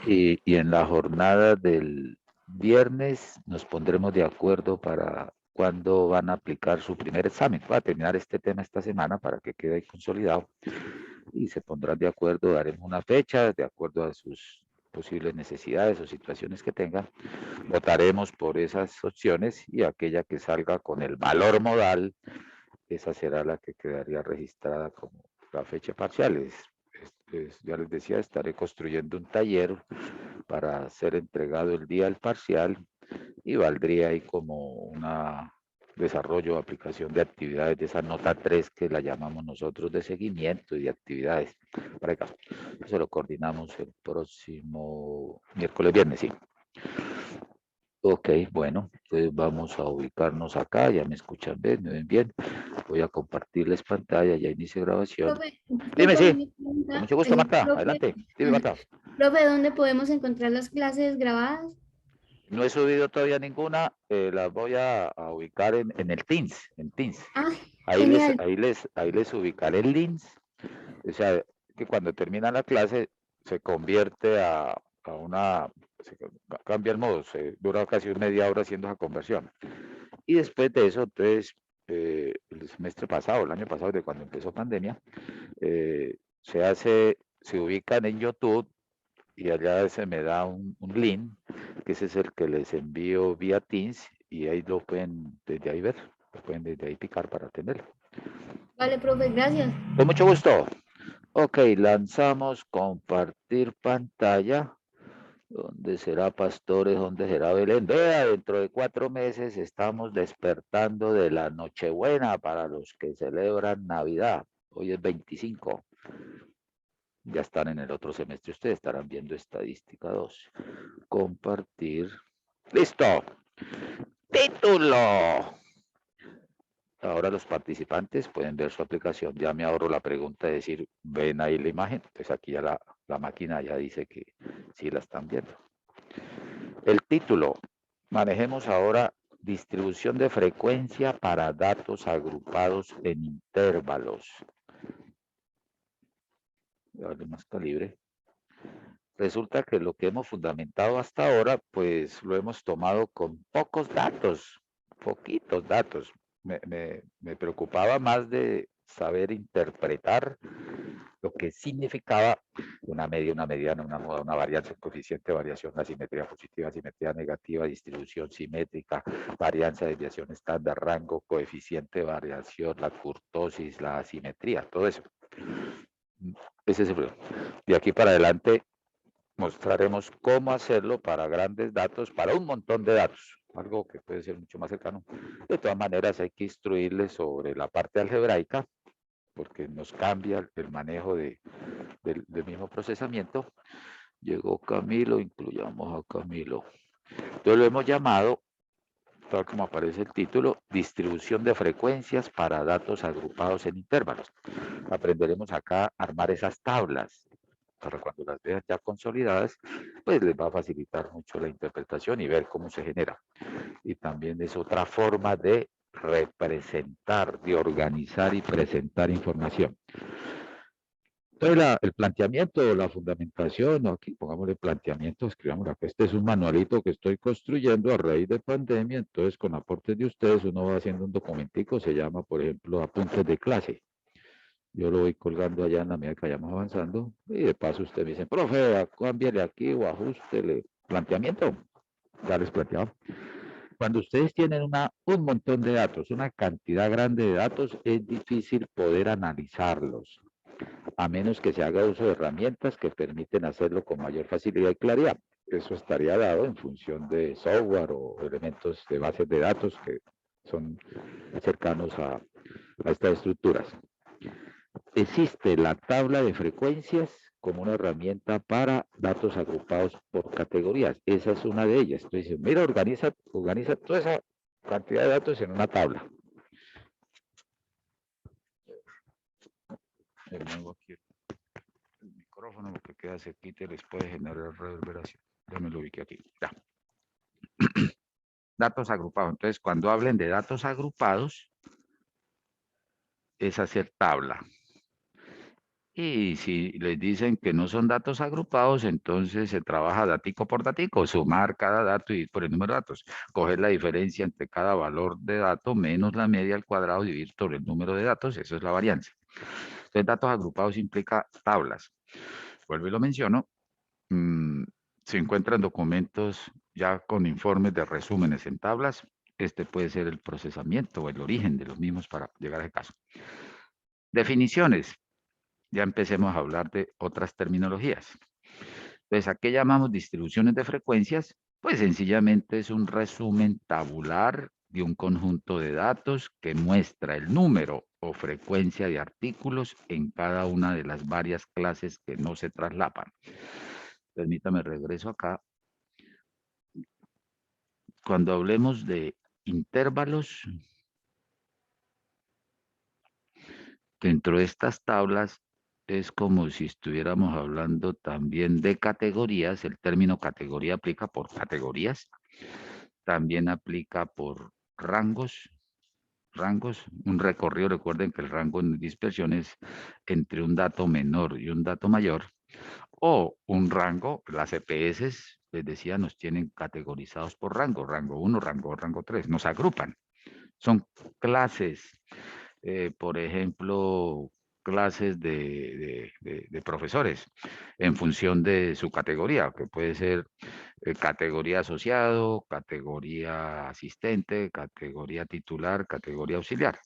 Y en la jornada del viernes nos pondremos de acuerdo para cuándo van a aplicar su primer examen. Va a terminar este tema esta semana para que quede consolidado y se pondrán de acuerdo, daremos una fecha de acuerdo a sus posibles necesidades o situaciones que tengan. Votaremos por esas opciones y aquella que salga con el valor modal, esa será la que quedaría registrada como la fecha parcial. Ya les decía, estaré construyendo un taller para ser entregado el día del parcial y valdría ahí como una desarrollo o aplicación de actividades de esa nota 3 que la llamamos nosotros de seguimiento y de actividades. Para acá. Eso lo coordinamos el próximo miércoles, viernes, sí. Ok, bueno, entonces vamos a ubicarnos acá, ya me escuchan bien, me ven bien. Voy a compartirles pantalla, ya inicio grabación. Profe, Dime, discúlpame sí, mi con pregunta. mucho gusto, Marta, Profe, adelante. Dime, Marta. profe, ¿dónde podemos encontrar las clases grabadas? No he subido todavía ninguna, las voy a ubicar en el Teams, en Teams. Ah, genial. Ahí les ubicaré el link. O sea, que cuando termina la clase se convierte a una, se cambia el modo, se dura casi media hora haciendo esa conversión. Y después de eso, entonces, el semestre pasado, el año pasado, de cuando empezó pandemia, se ubican en YouTube y allá se me da un link, que ese es el que les envío vía Teams y ahí lo pueden desde ahí ver, lo pueden desde ahí picar para tenerlo. Vale, profe, gracias. Con mucho gusto. Ok, lanzamos compartir pantalla. ¿Dónde será Pastores? ¿Dónde será Belén? Vea, dentro de 4 meses estamos despertando de la Nochebuena para los que celebran Navidad. Hoy es 25. Ya están en el otro semestre. Ustedes estarán viendo estadística 2. Compartir. ¡Listo! ¡Título! Ahora los participantes pueden ver su aplicación. Ya me ahorro la pregunta de decir, ven ahí la imagen. Entonces aquí ya la máquina ya dice que sí la están viendo. El título. Manejemos ahora distribución de frecuencia para datos agrupados en intervalos. Darle más calibre. Resulta que lo que hemos fundamentado hasta ahora, pues lo hemos tomado con pocos datos, poquitos datos. Me preocupaba más de saber interpretar lo que significaba una media, una mediana, una moda, una varianza, un coeficiente de variación, la simetría positiva, simetría negativa, distribución simétrica, varianza, desviación estándar, rango, coeficiente de variación, la curtosis, la asimetría, todo eso. Ese es el problema. De aquí para adelante mostraremos cómo hacerlo para grandes datos, para un montón de datos, algo que puede ser mucho más cercano. De todas maneras, hay que instruirles sobre la parte algebraica, porque nos cambia el manejo del mismo procesamiento. Llegó Camilo, incluyamos a Camilo. Entonces lo hemos llamado, tal como aparece el título, distribución de frecuencias para datos agrupados en intervalos. Aprenderemos acá a armar esas tablas para cuando las vean ya consolidadas, pues les va a facilitar mucho la interpretación y ver cómo se genera. Y también es otra forma de representar, de organizar y presentar información. Entonces, el planteamiento, la fundamentación, ¿no? Aquí pongámosle planteamiento, escribamos acá. Este es un manualito que estoy construyendo a raíz de pandemia, entonces con aportes de ustedes uno va haciendo un documentico, se llama, por ejemplo, apuntes de clase. Yo lo voy colgando allá en la medida que vayamos avanzando y de paso usted me dice, profe, cámbiale aquí o ajustele. Planteamiento, ya les planteaba. Cuando ustedes tienen un montón de datos, una cantidad grande de datos, es difícil poder analizarlos, a menos que se haga uso de herramientas que permiten hacerlo con mayor facilidad y claridad. Eso estaría dado en función de software o elementos de bases de datos que son cercanos a estas estructuras. Existe la tabla de frecuencias como una herramienta para datos agrupados por categorías. Esa es una de ellas. Entonces, mira, organiza toda esa cantidad de datos en una tabla. Me muevo aquí el micrófono, lo que queda cerquita les puede generar reverberación. Ya me lo ubiqué aquí. Ya. Datos agrupados. Entonces, cuando hablen de datos agrupados, es hacer tabla. Y si les dicen que no son datos agrupados, entonces se trabaja datico por datico, sumar cada dato y por el número de datos. Coger la diferencia entre cada valor de dato menos la media al cuadrado, dividir por el número de datos, eso es la varianza. Entonces, datos agrupados implica tablas. Vuelvo y lo menciono. Se encuentran documentos ya con informes de resúmenes en tablas. Este puede ser el procesamiento o el origen de los mismos para llegar a ese caso. Definiciones. Ya empecemos a hablar de otras terminologías. Entonces, ¿a qué llamamos distribuciones de frecuencias? Pues sencillamente es un resumen tabular de un conjunto de datos que muestra el número o frecuencia de artículos en cada una de las varias clases que no se traslapan. Permítame regreso acá. Cuando hablemos de intervalos, dentro de estas tablas es como si estuviéramos hablando también de categorías. El término categoría aplica por categorías, también aplica por rangos. Un recorrido, recuerden que el rango en dispersión es entre un dato menor y un dato mayor, o un rango, las EPS, les decía, nos tienen categorizados por rango 1, rango 2, rango 3, nos agrupan. Son clases, por ejemplo, clases de profesores en función de su categoría, que puede ser categoría asociado, categoría asistente, categoría titular, categoría auxiliar.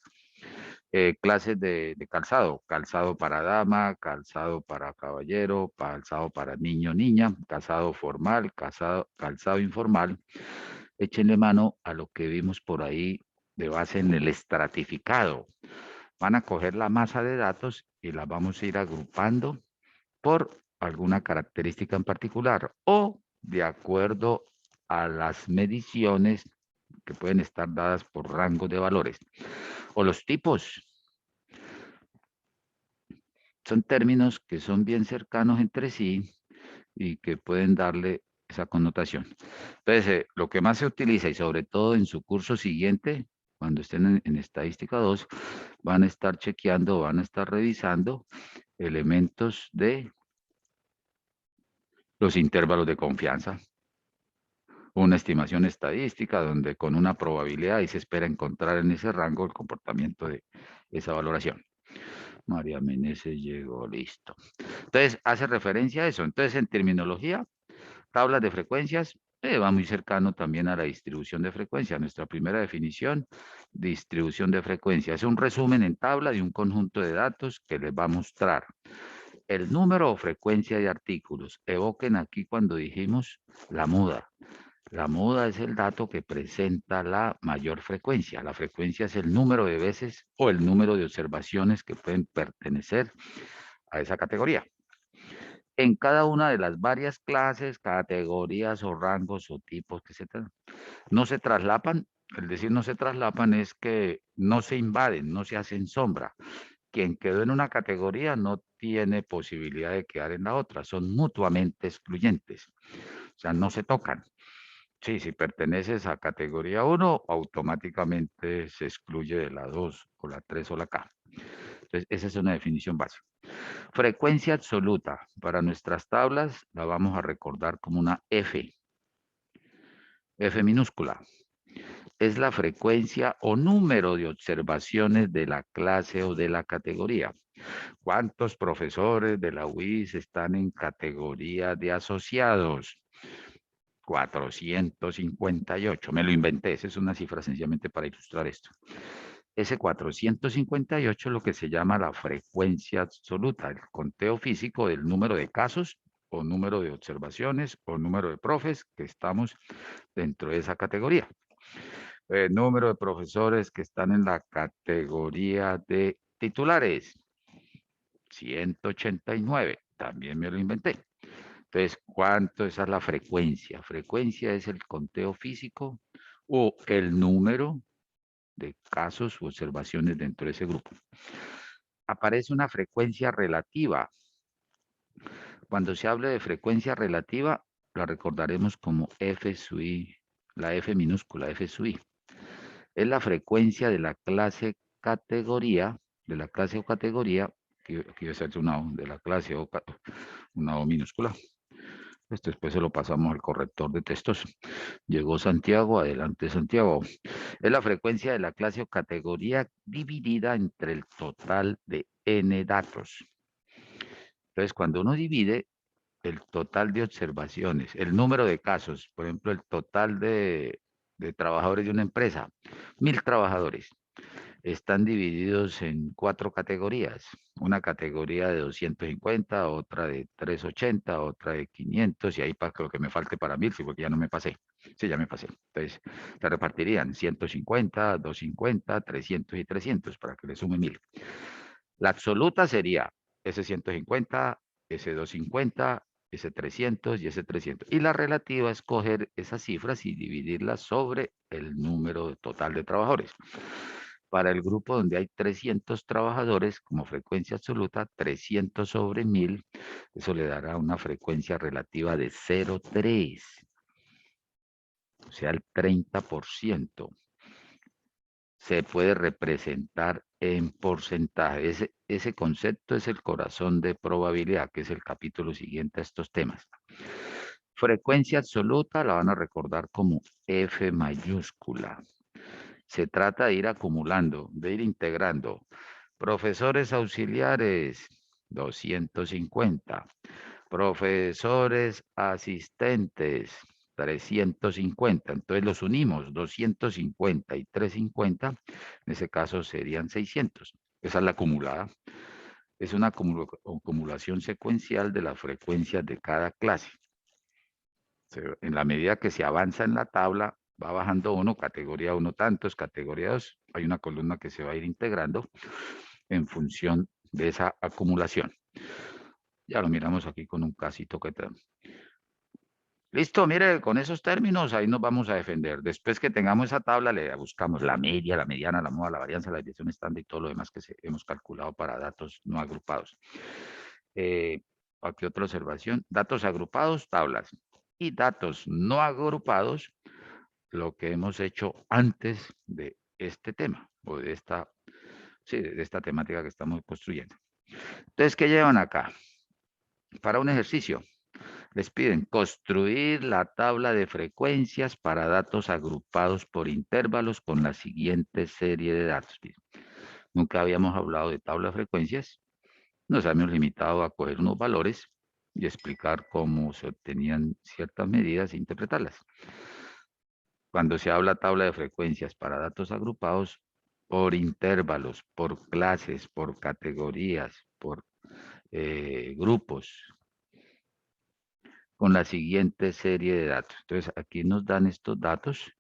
Clases de calzado, calzado para dama, calzado para caballero, calzado para niño, niña, calzado formal, calzado informal. Échenle mano a lo que vimos por ahí de base en el estratificado. Van a coger la masa de datos y la vamos a ir agrupando por alguna característica en particular o de acuerdo a las mediciones que pueden estar dadas por rangos de valores. O los tipos. Son términos que son bien cercanos entre sí y que pueden darle esa connotación. Entonces, lo que más se utiliza y sobre todo en su curso siguiente, cuando estén en estadística 2, van a estar chequeando, van a estar revisando elementos de los intervalos de confianza. Una estimación estadística donde con una probabilidad y se espera encontrar en ese rango el comportamiento de esa valoración. María Meneses llegó, listo. Entonces, hace referencia a eso. Entonces, en terminología, tablas de frecuencias, va muy cercano también a la distribución de frecuencia. Nuestra primera definición, distribución de frecuencia. Es un resumen en tabla de un conjunto de datos que les va a mostrar el número o frecuencia de artículos. Evoquen aquí cuando dijimos la muda. La muda es el dato que presenta la mayor frecuencia. La frecuencia es el número de veces o el número de observaciones que pueden pertenecer a esa categoría. En cada una de las varias clases, categorías o rangos o tipos que no se traslapan. El decir no se traslapan es que no se invaden, no se hacen sombra. Quien quedó en una categoría no tiene posibilidad de quedar en la otra, son mutuamente excluyentes, o sea, no se tocan. Sí, si perteneces a categoría 1, automáticamente se excluye de la 2 o la 3 o la K. Entonces, esa es una definición básica. Frecuencia absoluta. Para nuestras tablas la vamos a recordar como una F. F minúscula. Es la frecuencia o número de observaciones de la clase o de la categoría. ¿Cuántos profesores de la UIS están en categoría de asociados? 458. Me lo inventé. Esa es una cifra sencillamente para ilustrar esto. Ese 458 es lo que se llama la frecuencia absoluta, el conteo físico del número de casos o número de observaciones o número de profes que estamos dentro de esa categoría. El número de profesores que están en la categoría de titulares, 189. También me lo inventé. Entonces, ¿cuánto? Esa es la frecuencia. Frecuencia es el conteo físico o el número de casos u observaciones dentro de ese grupo. Aparece una frecuencia relativa. Cuando se hable de frecuencia relativa, la recordaremos como F sub I, la F minúscula, F sub I. Es la frecuencia de la clase categoría, de la clase o categoría, aquí debe ser una O de la clase, o una O minúscula. Esto después se lo pasamos al corrector de textos. Llegó Santiago, adelante Santiago. Es la frecuencia de la clase o categoría dividida entre el total de n datos. Entonces, cuando uno divide el total de observaciones, el número de casos, por ejemplo, el total de trabajadores de una empresa, 1000 trabajadores, están divididos en 4 categorías. Una categoría de 250, otra de 380, otra de 500, y ahí para lo que me falte para 1000, sí, porque ya no me pasé. Sí, ya me pasé. Entonces, se repartirían 150, 250, 300 y 300 para que le sume 1000. La absoluta sería ese 150, ese 250, ese 300 y ese 300. Y la relativa es coger esas cifras y dividirlas sobre el número total de trabajadores. Para el grupo donde hay 300 trabajadores, como frecuencia absoluta, 300 sobre 1000, eso le dará una frecuencia relativa de 0,3, o sea, el 30%. Se puede representar en porcentaje. Ese concepto es el corazón de probabilidad, que es el capítulo siguiente a estos temas. Frecuencia absoluta la van a recordar como F mayúscula. Se trata de ir acumulando, de ir integrando. Profesores auxiliares, 250. Profesores asistentes, 350. Entonces los unimos, 250 y 350. En ese caso serían 600. Esa es la acumulada. Es una acumulación secuencial de las frecuencias de cada clase. En la medida que se avanza en la tabla, va bajando uno, categoría 1 tantos, categoría 2. Hay una columna que se va a ir integrando en función de esa acumulación. Ya lo miramos aquí con un casito que tenemos. Listo, mire, con esos términos ahí nos vamos a defender. Después que tengamos esa tabla, le buscamos la media, la mediana, la moda, la varianza, la desviación estándar y todo lo demás que hemos calculado para datos no agrupados. Aquí otra observación. Datos agrupados, tablas. Y datos no agrupados, lo que hemos hecho antes de este tema, o de esta, sí, de esta temática que estamos construyendo. Entonces, ¿qué llevan acá? Para un ejercicio, les piden construir la tabla de frecuencias para datos agrupados por intervalos con la siguiente serie de datos. Nunca habíamos hablado de tabla de frecuencias. Nos habíamos limitado a coger unos valores y explicar cómo se obtenían ciertas medidas e interpretarlas. Cuando se habla tabla de frecuencias para datos agrupados por intervalos, por clases, por categorías, por grupos, con la siguiente serie de datos. Entonces, aquí nos dan estos datos.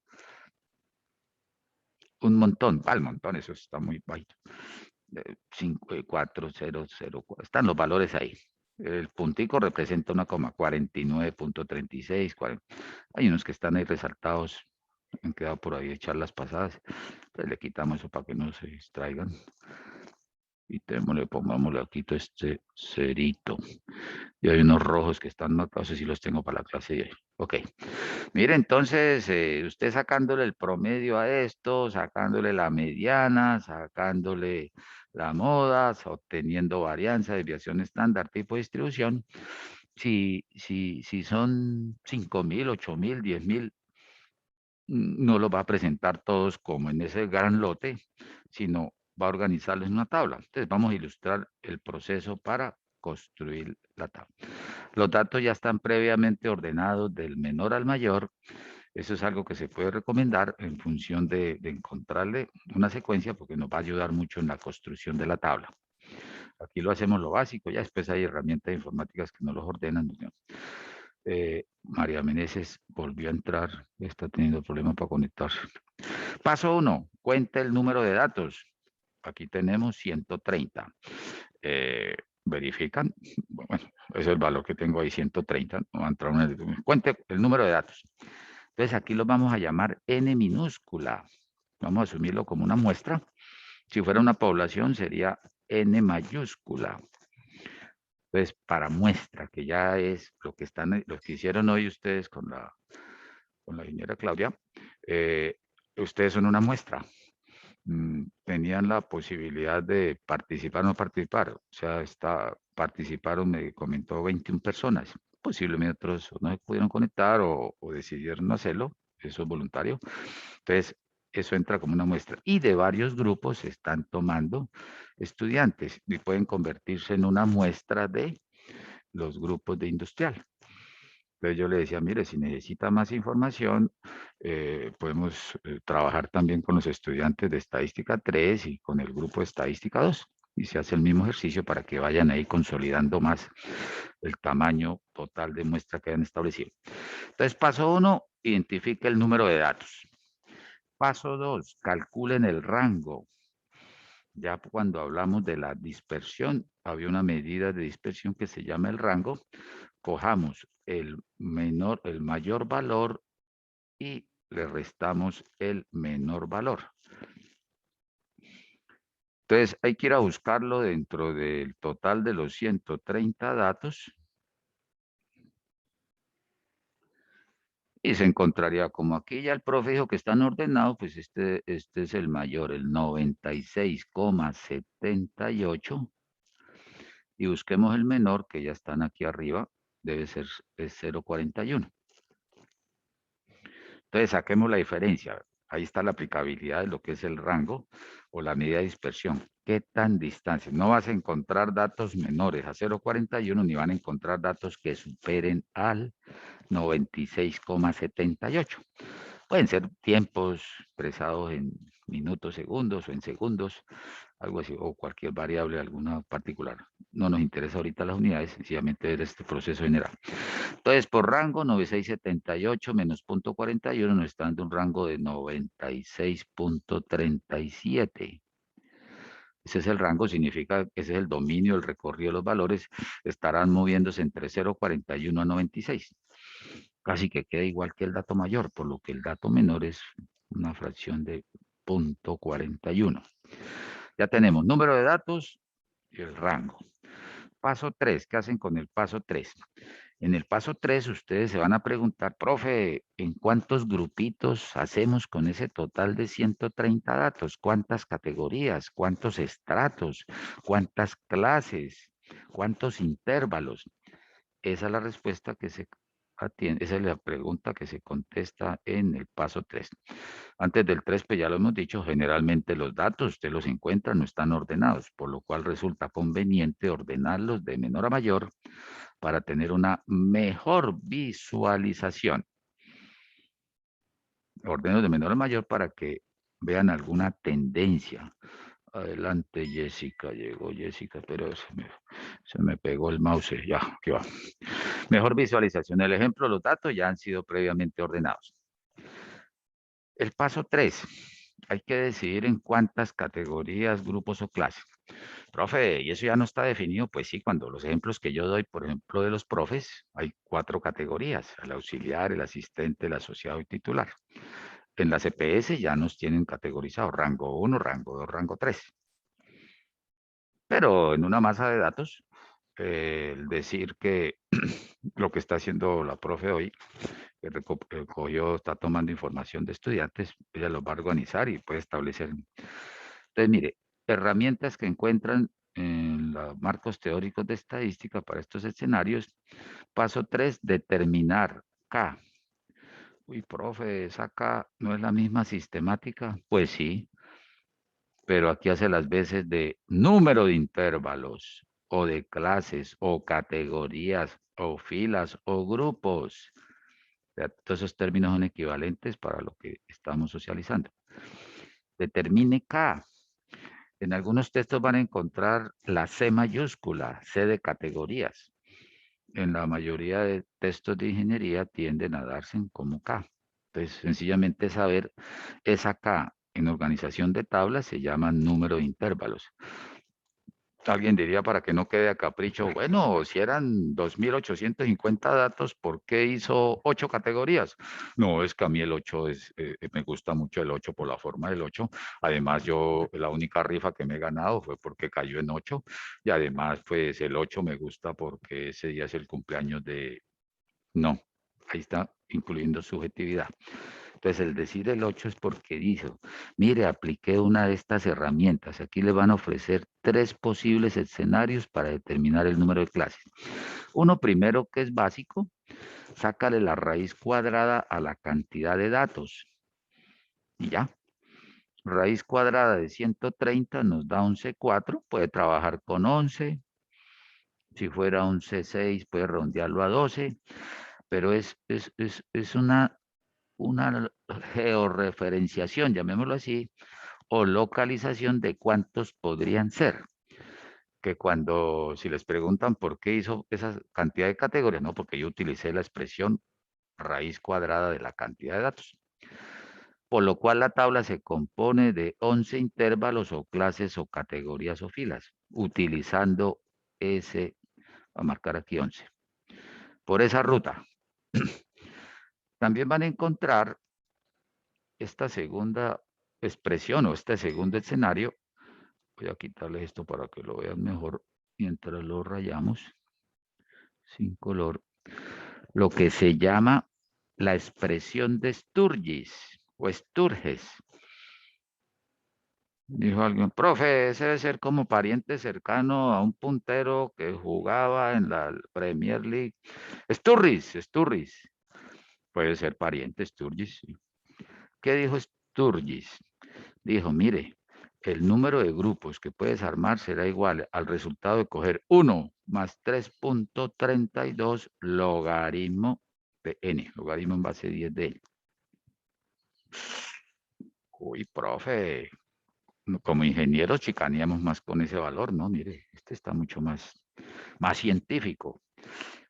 Un montón, el montón, eso está muy bajito. 4, 0, 0, están los valores ahí. El puntico representa 1,49.36. Hay unos que están ahí resaltados, han quedado por ahí echar las pasadas. Entonces le quitamos eso para que no se distraigan. Y pongámosle aquí todo este cerito. Y hay unos rojos que están marcados, no sé si los tengo para la clase de hoy. Ok. Mire, entonces, usted sacándole el promedio a esto, sacándole la mediana, sacándole la moda, obteniendo varianza, desviación estándar, tipo de distribución. Si son 5.000, 8.000, 10.000, no los va a presentar todos como en ese gran lote, sino va a organizarlos en una tabla. Entonces, vamos a ilustrar el proceso para construir la tabla. Los datos ya están previamente ordenados del menor al mayor. Eso es algo que se puede recomendar en función de encontrarle una secuencia, porque nos va a ayudar mucho en la construcción de la tabla. Aquí lo hacemos lo básico, ya después hay herramientas informáticas que nos los ordenan. María Meneses volvió a entrar, está teniendo problemas para conectarse. Paso 1, cuenta el número de datos. Aquí tenemos 130. Verifican, bueno, ese es el valor que tengo ahí, 130. No va a entrar cuente el número de datos. Entonces aquí lo vamos a llamar n minúscula. Vamos a asumirlo como una muestra. Si fuera una población sería n mayúscula. Entonces, para muestra, que ya es lo que hicieron hoy ustedes con la ingeniera Claudia, ustedes son una muestra. tenían la posibilidad de participar o no participar. O sea, participaron, me comentó 21 personas. Posiblemente otros no se pudieron conectar o decidieron no hacerlo. Eso es voluntario. Entonces, eso entra como una muestra. Y de varios grupos se están tomando estudiantes y pueden convertirse en una muestra de los grupos de industrial. Entonces yo le decía, mire, si necesita más información, podemos trabajar también con los estudiantes de estadística 3 y con el grupo de estadística 2. Y se hace el mismo ejercicio para que vayan ahí consolidando más el tamaño total de muestra que hayan establecido. Entonces, paso 1, identifique el número de datos. Paso 2, calculen el rango. Ya cuando hablamos de la dispersión, había una medida de dispersión que se llama el rango. Cojamos el mayor valor y le restamos el menor valor. Entonces hay que ir a buscarlo dentro del total de los 130 datos y se encontraría como aquí ya el profe dijo que están ordenados, pues este es el mayor, el 96,78 y busquemos el menor que ya están aquí arriba, debe ser 0,41. Entonces saquemos la diferencia. Ahí está la aplicabilidad de lo que es el rango o la medida de dispersión. ¿Qué tan distancia? No vas a encontrar datos menores a 0,41 ni van a encontrar datos que superen al 96,78. Pueden ser tiempos expresados en minutos, segundos o en segundos, algo así, o cualquier variable, alguna particular. No nos interesa ahorita las unidades, sencillamente ver este proceso general. Entonces, por rango, 96,78 menos 0,41 nos está dando un rango de 96,37. Ese es el rango, significa que ese es el dominio, el recorrido de los valores, estarán moviéndose entre 0,41 a 96. Casi que queda igual que el dato mayor, por lo que el dato menor es una fracción de 0,41. Ya tenemos número de datos y el rango. Paso 3, ¿qué hacen con el paso 3? En el paso 3 ustedes se van a preguntar, profe, ¿en cuántos grupitos hacemos con ese total de 130 datos? ¿Cuántas categorías? ¿Cuántos estratos? ¿Cuántas clases? ¿Cuántos intervalos? Esa es la respuesta que se atiende, esa es la pregunta que se contesta en el paso 3. Antes del 3, pues ya lo hemos dicho, generalmente los datos usted los encuentra, no están ordenados, por lo cual resulta conveniente ordenarlos de menor a mayor para tener una mejor visualización. Ordeno de menor a mayor para que vean alguna tendencia. Adelante, Jessica. Llegó Jessica, pero se me pegó el mouse. Ya, aquí va. Mejor visualización. El ejemplo, los datos ya han sido previamente ordenados. El paso 3. Hay que decidir en cuántas categorías, grupos o clases. Profe, ¿y eso ya no está definido? Pues sí, cuando los ejemplos que yo doy, por ejemplo, de los profes, hay 4 categorías, el auxiliar, el asistente, el asociado y titular. En la CPS ya nos tienen categorizados rango 1, rango 2, rango 3. Pero en una masa de datos, el decir que lo que está haciendo la profe hoy, que recogió, está tomando información de estudiantes, ella los va a organizar y puede establecer. Entonces, mire, herramientas que encuentran en los marcos teóricos de estadística para estos escenarios. Paso 3, determinar K. Uy, profe, esa K no es la misma sistemática. Pues sí, pero aquí hace las veces de número de intervalos, o de clases, o categorías, o filas, o grupos. Todos esos términos son equivalentes para lo que estamos socializando. Determine K. En algunos textos van a encontrar la C mayúscula, C de categorías. En la mayoría de textos de ingeniería tienden a darse como K. Entonces, sencillamente saber esa K en organización de tablas se llama número de intervalos. Alguien diría para que no quede a capricho, bueno, si eran 2.850 datos, ¿por qué hizo 8 categorías? No, es que a mí el 8 me gusta mucho el 8 por la forma del 8. Además, yo la única rifa que me he ganado fue porque cayó en 8. Y además, pues el 8 me gusta porque ese día es el cumpleaños de... No, ahí está incluyendo subjetividad. Entonces, el decir el 8 es porque dijo, mire, apliqué una de estas herramientas. Aquí le van a ofrecer 3 posibles escenarios para determinar el número de clases. Uno primero, que es básico, sácale la raíz cuadrada a la cantidad de datos. Y ya. Raíz cuadrada de 130 nos da 11,4. Puede trabajar con 11. Si fuera 11,6, puede redondearlo a 12. Pero es una georreferenciación, llamémoslo así, o localización de cuántos podrían ser. Que cuando, si les preguntan por qué hizo esa cantidad de categorías, no, porque yo utilicé la expresión raíz cuadrada de la cantidad de datos. Por lo cual la tabla se compone de 11 intervalos o clases o categorías o filas, utilizando ese, a marcar aquí 11. Por esa ruta. También van a encontrar esta segunda expresión o este segundo escenario. Voy a quitarles esto para que lo vean mejor mientras lo rayamos sin color. Lo que se llama la expresión de Sturgis o Sturges. Dijo alguien, profe, ese debe ser como pariente cercano a un puntero que jugaba en la Premier League. Sturris. Puede ser pariente Sturgis. Sí. ¿Qué dijo Sturgis? Dijo, mire, el número de grupos que puedes armar será igual al resultado de coger 1 más 3.32 logaritmo de n, logaritmo en base 10 de n. Uy, profe, como ingenieros chicaneamos más con ese valor, ¿no? Mire, este está mucho más científico.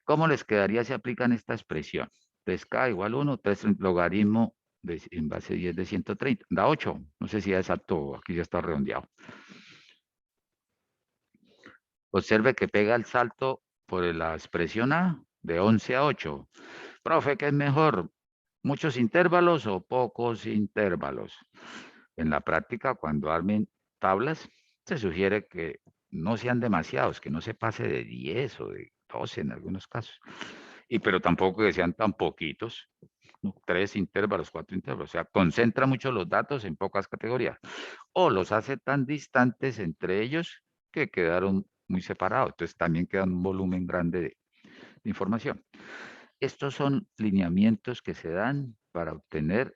¿Cómo les quedaría si aplican esta expresión? 3K igual 1, 3 logaritmo en base 10 de 130. Da 8. No sé si ya es exacto, aquí ya está redondeado. Observe que pega el salto por la expresión A de 11 a 8. Profe, ¿qué es mejor? ¿Muchos intervalos o pocos intervalos? En la práctica, cuando armen tablas, se sugiere que no sean demasiados, que no se pase de 10 o de 12 en algunos casos. Pero tampoco que sean tan poquitos, 3 intervalos, 4 intervalos. O sea, concentra mucho los datos en pocas categorías. O los hace tan distantes entre ellos que quedaron muy separados. Entonces también queda un volumen grande de información. Estos son lineamientos que se dan para obtener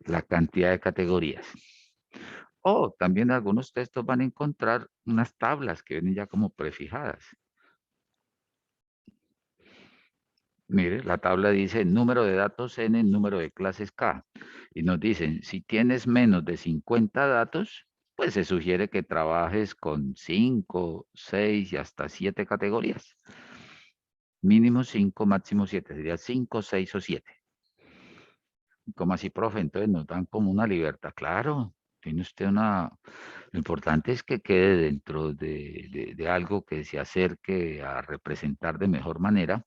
la cantidad de categorías. O también algunos textos van a encontrar unas tablas que vienen ya como prefijadas. Mire, la tabla dice número de datos n, número de clases k. Y nos dicen, si tienes menos de 50 datos, pues se sugiere que trabajes con 5, 6 y hasta 7 categorías. Mínimo 5, máximo 7. Sería 5, 6 o 7. ¿Cómo así, profe? Entonces nos dan como una libertad. Claro, tiene usted una... Lo importante es que quede dentro de algo que se acerque a representar de mejor manera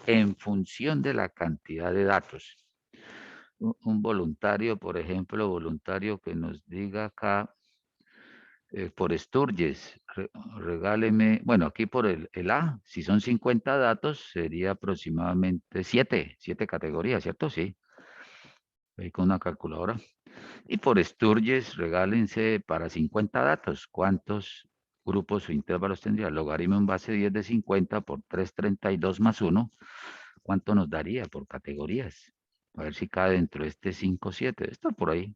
en función de la cantidad de datos. Un voluntario, por ejemplo, voluntario que nos diga acá, por Sturges, regáleme, bueno, aquí por el A, si son 50 datos, sería aproximadamente 7 categorías, ¿cierto? Sí, ahí con una calculadora. Y por Sturges, regálense para 50 datos, ¿cuántos grupos o intervalos tendría? Logaritmo en base 10 de 50 por 332 más 1, ¿cuánto nos daría por categorías? A ver si cae dentro de este 5, 7. Está por ahí.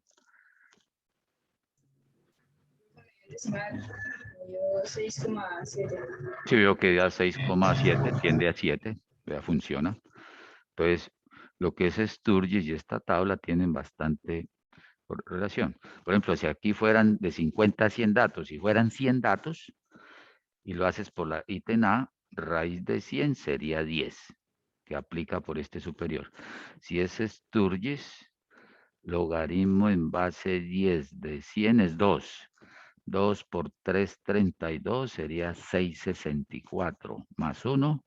Yo 6,7. Si veo que ya 6,7 tiende a 7, ya funciona. Entonces, lo que es Sturges y esta tabla tienen bastante relación. Por ejemplo, si aquí fueran de 50 a 100 datos, si fueran 100 datos, y lo haces por la ítem A, raíz de 100 sería 10, que aplica por este superior. Si es Sturges, logaritmo en base 10 de 100 es 2. 2 por 332 sería 664 más 1,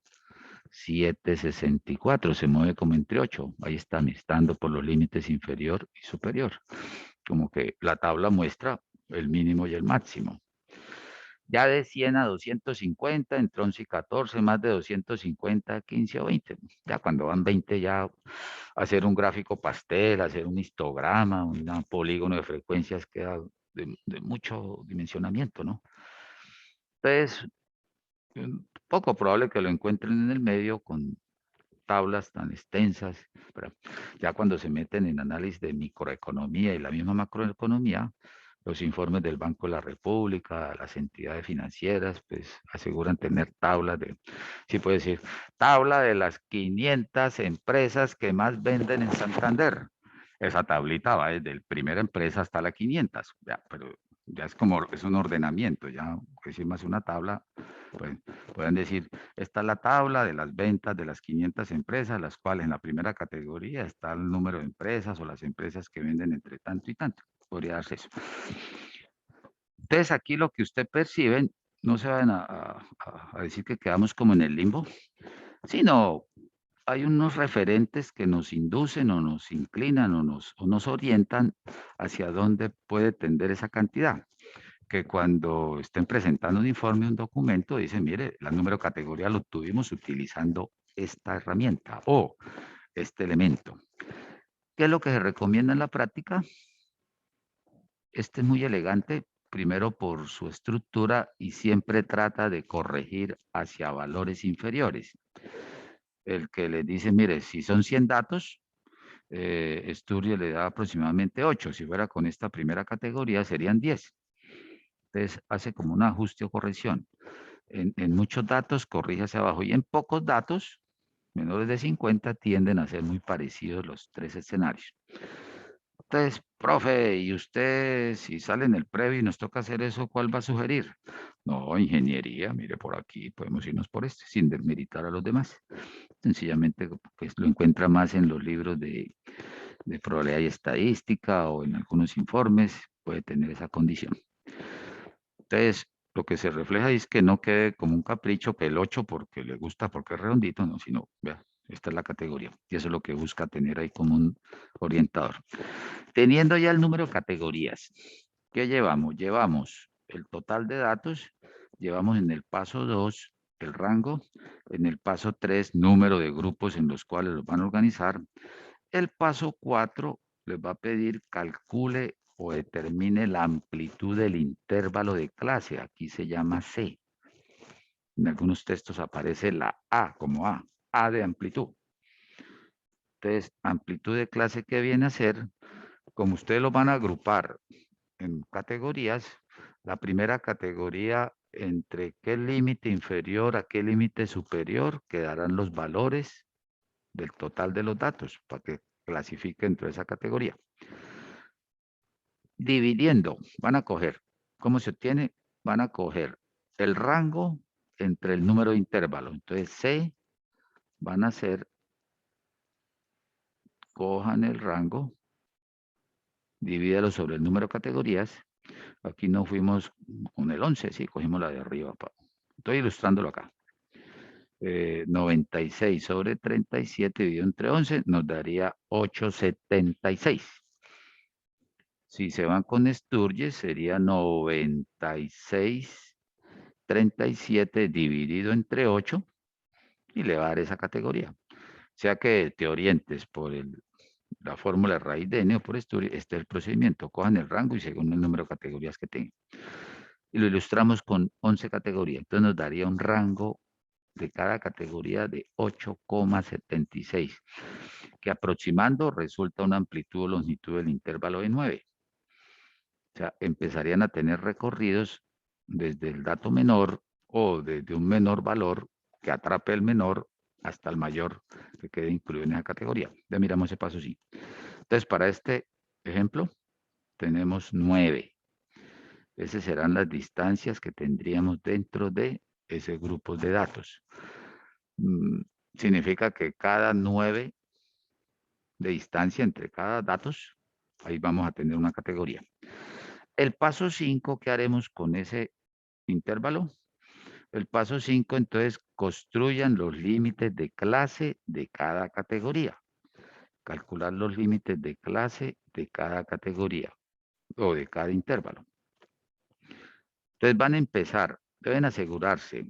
764. Se mueve como entre 8. Ahí está, estando por los límites inferior y superior. Como que la tabla muestra el mínimo y el máximo. Ya de 100 a 250, entre 11 y 14, más de 250, 15 o 20. Ya cuando van 20 ya hacer un gráfico pastel, hacer un histograma, un polígono de frecuencias queda de mucho dimensionamiento, ¿no? Entonces, poco probable que lo encuentren en el medio con tablas tan extensas, pero ya cuando se meten en análisis de microeconomía y la misma macroeconomía, los informes del Banco de la República, las entidades financieras, pues aseguran tener tablas de, sí puede decir, tabla de las 500 empresas que más venden en Santander. Esa tablita va desde la primera empresa hasta la 500, ya, pero ya es como, es un ordenamiento, ya, si más una tabla, pues pueden decir, esta es la tabla de las ventas de las 500 empresas, las cuales en la primera categoría está el número de empresas o las empresas que venden entre tanto y tanto. Podría darse eso. Entonces, aquí lo que usted percibe, no se van a decir que quedamos como en el limbo, sino hay unos referentes que nos inducen o nos inclinan o nos orientan hacia dónde puede tender esa cantidad. Que cuando estén presentando un informe, un documento, dicen, mire, la número de categoría lo tuvimos utilizando esta herramienta o este elemento. ¿Qué es lo que se recomienda en la práctica? Este es muy elegante, primero por su estructura y siempre trata de corregir hacia valores inferiores. El que le dice, mire, si son 100 datos, Studio le da aproximadamente 8. Si fuera con esta primera categoría, serían 10. Entonces, hace como un ajuste o corrección. En muchos datos corrige hacia abajo y en pocos datos, menores de 50, tienden a ser muy parecidos los tres escenarios. Entonces, profe, ¿y usted si sale en el previo y nos toca hacer eso, cuál va a sugerir? No, ingeniería, mire por aquí, podemos irnos por este, sin desmeritar a los demás. Sencillamente, pues lo encuentra más en los libros de probabilidad y estadística o en algunos informes, puede tener esa condición. Entonces, lo que se refleja es que no quede como un capricho que el 8 porque le gusta, porque es redondito, no, sino, vea, esta es la categoría. Y eso es lo que busca tener ahí como un orientador. Teniendo ya el número de categorías, ¿qué llevamos? Llevamos el total de datos, llevamos en el paso 2 el rango, en el paso 3 número de grupos en los cuales los van a organizar. El paso 4 les va a pedir calcule o determine la amplitud del intervalo de clase. Aquí se llama C. En algunos textos aparece la A como A de amplitud. Entonces, amplitud de clase, ¿qué viene a ser? Como ustedes lo van a agrupar en categorías, la primera categoría, entre qué límite inferior a qué límite superior quedarán los valores del total de los datos para que clasifique dentro de esa categoría. Dividiendo, van a coger, ¿cómo se obtiene? Van a coger el rango entre el número de intervalos. Entonces, C van a hacer, cojan el rango, divídelo sobre el número de categorías. Aquí no fuimos con el 11, sí, cogimos la de arriba. Estoy ilustrándolo acá. 96 sobre 37 dividido entre 11 nos daría 876. Si se van con Sturges sería 96, 37 dividido entre 8 y le va a dar esa categoría. O sea que te orientes por la fórmula raíz de n o por Sturges, este es el procedimiento. Cojan el rango y según el número de categorías que tengan. Y lo ilustramos con 11 categorías. Entonces nos daría un rango de cada categoría de 8,76, que aproximando resulta una amplitud o longitud del intervalo de 9. O sea, empezarían a tener recorridos desde el dato menor o desde un menor valor que atrape el menor hasta el mayor que quede incluido en esa categoría. Ya miramos ese paso, sí. Entonces, para este ejemplo, tenemos 9. Esas serán las distancias que tendríamos dentro de ese grupo de datos. Significa que cada 9 de distancia entre cada datos, ahí vamos a tener una categoría. El paso 5, ¿qué haremos con ese intervalo? El paso 5, entonces, construyan los límites de clase de cada categoría. Calcular los límites de clase de cada categoría o de cada intervalo. Entonces van a empezar, deben asegurarse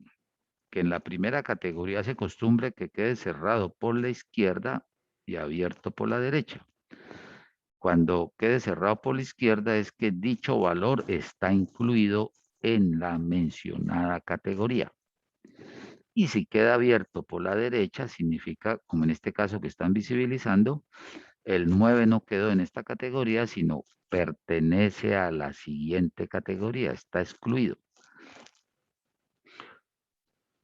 que en la primera categoría se costumbre que quede cerrado por la izquierda y abierto por la derecha. Cuando quede cerrado por la izquierda es que dicho valor está incluido en la mencionada categoría. Y si queda abierto por la derecha, significa, como en este caso que están visibilizando, el 9 no quedó en esta categoría, sino pertenece a la siguiente categoría, está excluido.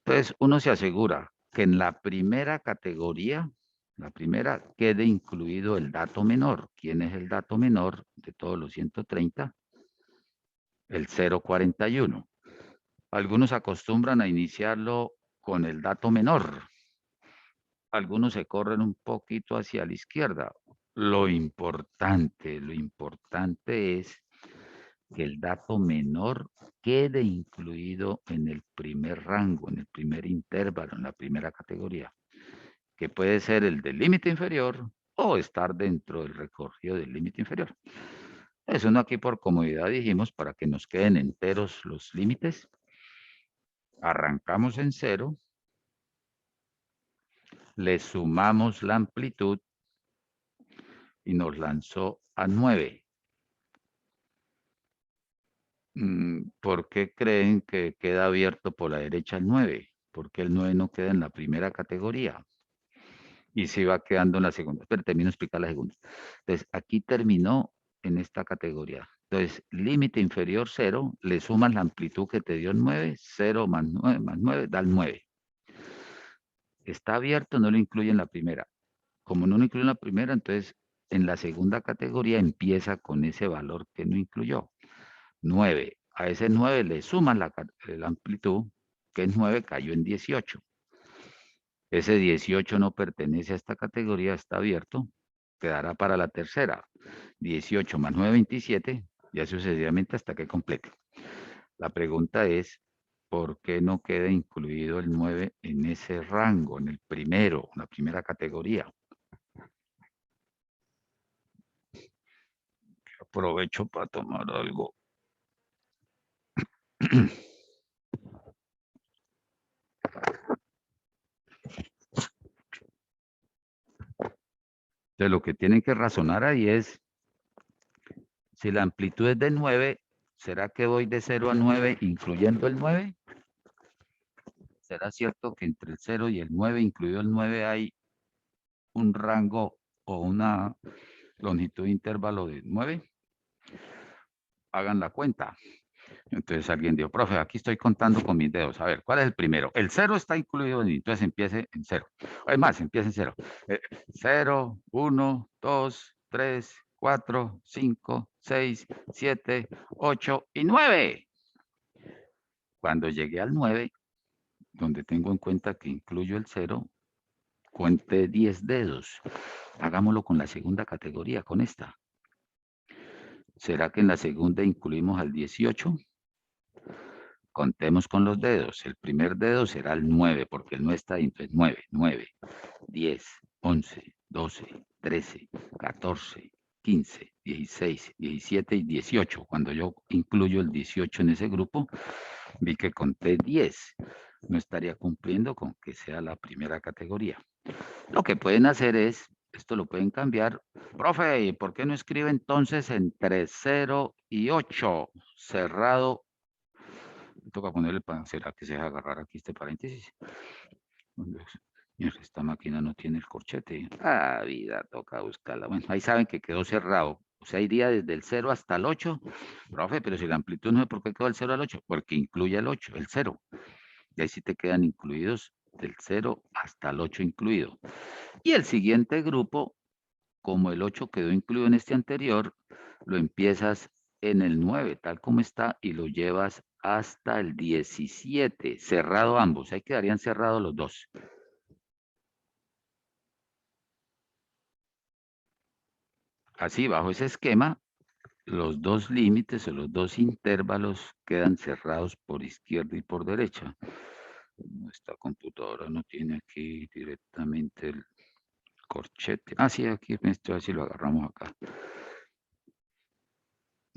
Entonces, uno se asegura que en la primera categoría, la primera, quede incluido el dato menor. ¿Quién es el dato menor de todos los 130? El 041. Algunos acostumbran a iniciarlo con el dato menor. Algunos se corren un poquito hacia la izquierda. Lo importante es que el dato menor quede incluido en el primer rango, en el primer intervalo, en la primera categoría, que puede ser el del límite inferior o estar dentro del recorrido del límite inferior. Eso no aquí por comodidad dijimos para que nos queden enteros los límites. Arrancamos en 0, le sumamos la amplitud y nos lanzó a 9. ¿Por qué creen que queda abierto por la derecha el 9? Porque el 9 no queda en la primera categoría y se va quedando en la segunda. Pero termino de explicar la segunda. Entonces, aquí terminó en esta categoría. Entonces, límite inferior 0, le sumas la amplitud que te dio el 9, 0 más 9 da el 9. Está abierto, no lo incluye en la primera. Como no lo incluye en la primera, entonces en la segunda categoría empieza con ese valor que no incluyó. 9. A ese 9 le suman la amplitud, que es 9, cayó en 18. Ese 18 no pertenece a esta categoría, está abierto, quedará para la tercera. 18 más 9, 27, y así sucesivamente hasta que complete. La pregunta es, ¿por qué no queda incluido el 9 en ese rango, en el primero, en la primera categoría? Aprovecho para tomar algo. Entonces, lo que tienen que razonar ahí es, si la amplitud es de 9, ¿será que voy de 0 a 9 incluyendo el 9? ¿Será cierto que entre el 0 y el 9, incluido el 9, hay un rango o una longitud de intervalo de 9? Hagan la cuenta. Entonces alguien dijo, profe, aquí estoy contando con mis dedos. A ver, ¿cuál es el primero? El 0 está incluido en, entonces empiece en 0. Además, empieza en 0. 0, 1, 2, 3, 4, 5, 6, 7, 8 y 9. Cuando llegué al 9, donde tengo en cuenta que incluyo el 0, cuente 10 dedos. Hagámoslo con la segunda categoría, con esta. ¿Será que en la segunda incluimos al 18? Contemos con los dedos. El primer dedo será el 9, porque el 9 está ahí. Entonces 9, 9, 10, 11, 12, 13, 14, 15, 16, 17 y 18. Cuando yo incluyo el 18 en ese grupo, vi que conté 10. No estaría cumpliendo con que sea la primera categoría. Lo que pueden hacer es, esto lo pueden cambiar. Profe, ¿por qué no escribe entonces entre 0 y 8? Cerrado. Me toca ponerle, será que se deja agarrar aquí este paréntesis. Esta máquina no tiene el corchete. Ah, vida, toca buscarla. Bueno, ahí saben que quedó cerrado. O sea, iría desde el 0 hasta el 8. Profe, pero si la amplitud no es, ¿por qué quedó el 0 al 8? Porque incluye el 8, el 0. Y ahí sí te quedan incluidos del 0 hasta el 8 incluido. Y el siguiente grupo, como el 8 quedó incluido en este anterior, lo empiezas en el 9, tal como está, y lo llevas hasta el 17, cerrado ambos. Ahí quedarían cerrados los dos. Así, bajo ese esquema, los dos límites o los dos intervalos quedan cerrados por izquierda y por derecha. Esta computadora no tiene aquí directamente el corchete. Ah, sí, aquí esto así lo agarramos acá.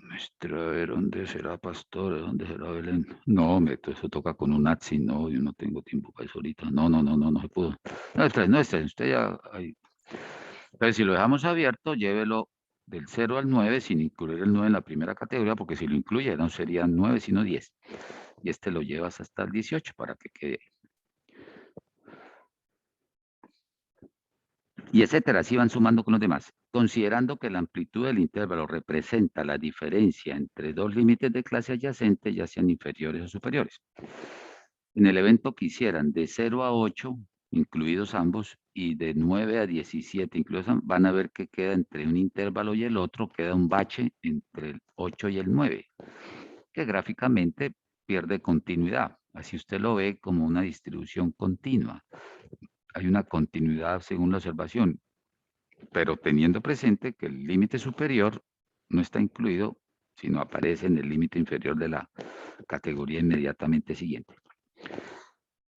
Nuestra, a ver, ¿dónde será Pastor? ¿Dónde será Belén? No, eso toca con un ATSI, no, yo no tengo tiempo para eso ahorita. No se pudo. Nuestra, usted ya, ahí. Entonces, si lo dejamos abierto, llévelo del 0 al 9 sin incluir el 9 en la primera categoría, porque si lo incluye no serían 9, sino 10. Y este lo llevas hasta el 18 para que quede. Y etcétera, así van sumando con los demás. Considerando que la amplitud del intervalo representa la diferencia entre dos límites de clase adyacente, ya sean inferiores o superiores. En el evento que hicieran de 0 a 8, incluidos ambos, y de 9 a 17, incluidos ambos, van a ver que queda entre un intervalo y el otro, queda un bache entre el 8 y el 9, que gráficamente pierde continuidad. Así usted lo ve como una distribución continua. Hay una continuidad según la observación, pero teniendo presente que el límite superior no está incluido, sino aparece en el límite inferior de la categoría inmediatamente siguiente.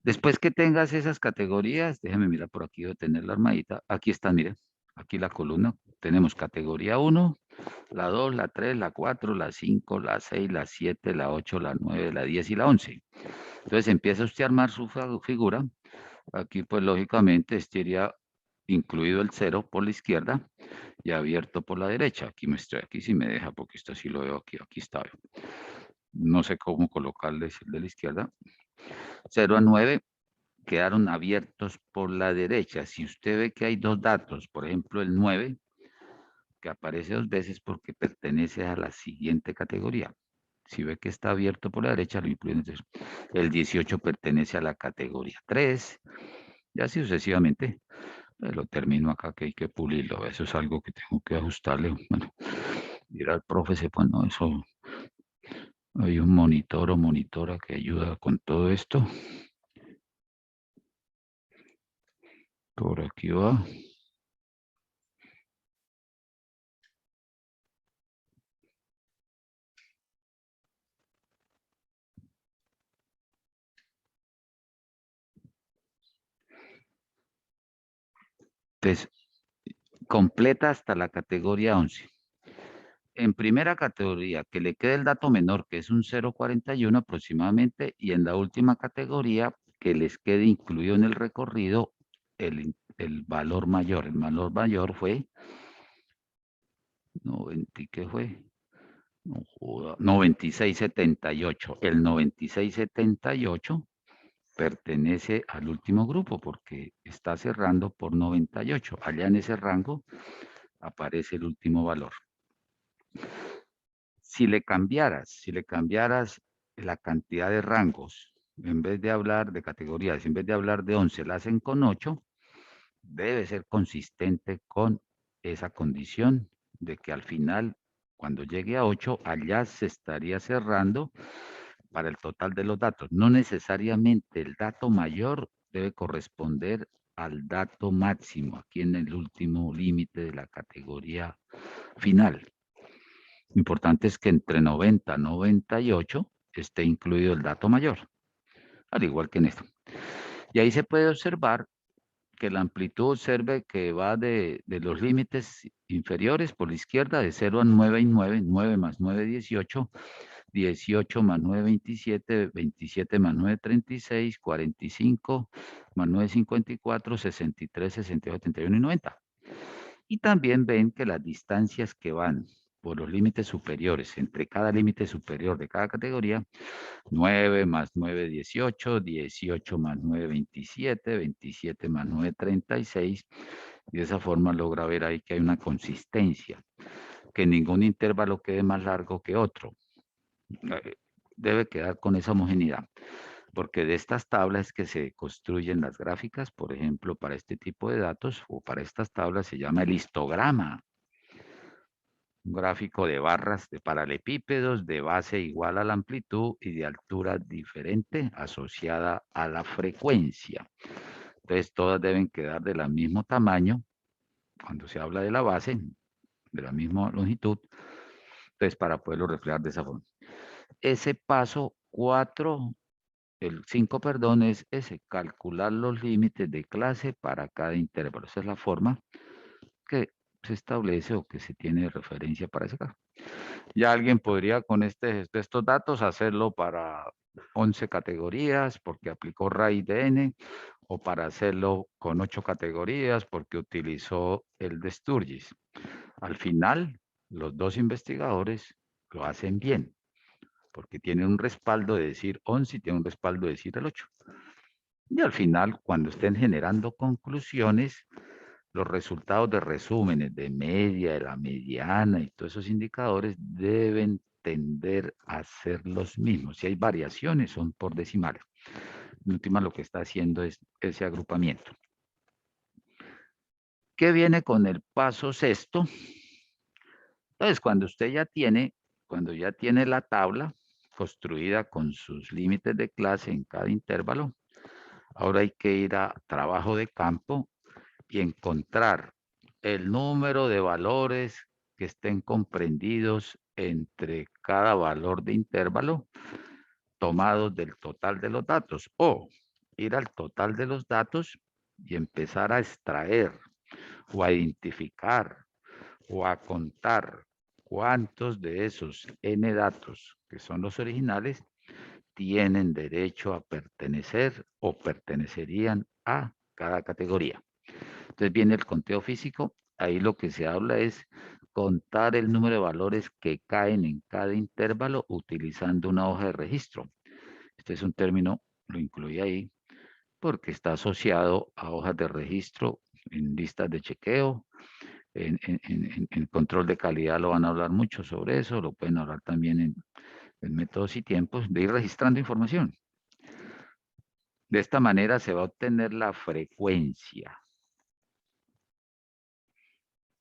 Después que tengas esas categorías, déjeme mirar por aquí de tener la armadita. Aquí está, mire, aquí la columna. Tenemos categoría 1, la 2, la 3, la 4, la 5, la 6, la 7, la 8, la 9, la 10 y la 11. Entonces empieza usted a armar su figura. Aquí pues lógicamente estaría incluido el 0 por la izquierda y abierto por la derecha. Aquí me estoy, aquí sí me deja porque esto sí lo veo aquí está. No sé cómo colocarle el de la izquierda. 0 a 9 quedaron abiertos por la derecha. Si usted ve que hay dos datos, por ejemplo el 9, que aparece dos veces porque pertenece a la siguiente categoría. Si ve que está abierto por la derecha, lo incluyen. El 18 pertenece a la categoría 3, y así sucesivamente. Lo termino acá que hay que pulirlo. Eso es algo que tengo que ajustarle. Bueno, ir al profe, sepa, no, eso hay un monitor o monitora que ayuda con todo esto. Por aquí va. Entonces, completa hasta la categoría 11. En primera categoría, que le quede el dato menor, que es un 0,41 aproximadamente, y en la última categoría, que les quede incluido en el recorrido el valor mayor. El valor mayor fue 90, ¿qué fue? No joda, 96,78. El 96,78 pertenece al último grupo porque está cerrando por 98. Allá en ese rango aparece el último valor. Si le cambiaras la cantidad de rangos, en vez de hablar de categorías, en vez de hablar de 11, la hacen con 8, debe ser consistente con esa condición de que al final, cuando llegue a 8, allá se estaría cerrando para el total de los datos. No necesariamente el dato mayor debe corresponder al dato máximo, aquí en el último límite de la categoría final. Lo importante es que entre 90 y 98 esté incluido el dato mayor, al igual que en esto. Y ahí se puede observar que la amplitud observe que va de los límites inferiores por la izquierda de 0 a 9 y 9, 9 más 9, 18, 18 más 9, 27, 27 más 9, 36, 45 más 9, 54, 63, 68, 71 y 90. Y también ven que las distancias que van por los límites superiores, entre cada límite superior de cada categoría, 9 más 9, 18, 18 más 9, 27, 27 más 9, 36, y de esa forma logra ver ahí que hay una consistencia, que ningún intervalo quede más largo que otro. Debe quedar con esa homogeneidad, porque de estas tablas es que se construyen las gráficas, por ejemplo, para este tipo de datos o para estas tablas se llama el histograma. Un gráfico de barras de paralelepípedos de base igual a la amplitud y de altura diferente asociada a la frecuencia. Entonces todas deben quedar del mismo tamaño cuando se habla de la base, de la misma longitud, entonces para poderlo reflejar de esa forma. Ese paso 4, el 5, perdón, es ese, calcular los límites de clase para cada intervalo. Esa es la forma que se establece o que se tiene de referencia para ese caso. Ya alguien podría con estos datos hacerlo para 11 categorías porque aplicó RAID de N, o para hacerlo con 8 categorías porque utilizó el de Sturgis. Al final, los dos investigadores lo hacen bien, porque tienen un respaldo de decir 11 y tienen un respaldo de decir el 8. Y al final, cuando estén generando conclusiones, los resultados de resúmenes, de media, de la mediana y todos esos indicadores deben tender a ser los mismos. Si hay variaciones, son por decimales. En última, lo que está haciendo es ese agrupamiento. ¿Qué viene con el paso sexto? Entonces, cuando ya tiene la tabla construida con sus límites de clase en cada intervalo, ahora hay que ir a trabajo de campo y encontrar el número de valores que estén comprendidos entre cada valor de intervalo tomados del total de los datos, o ir al total de los datos y empezar a extraer o a identificar o a contar cuántos de esos n datos, que son los originales, tienen derecho a pertenecer o pertenecerían a cada categoría. Entonces viene el conteo físico. Ahí lo que se habla es contar el número de valores que caen en cada intervalo utilizando una hoja de registro. Este es un término, lo incluí ahí, porque está asociado a hojas de registro en listas de chequeo. En control de calidad lo van a hablar mucho sobre eso, lo pueden hablar también en métodos y tiempos de ir registrando información. De esta manera se va a obtener la frecuencia.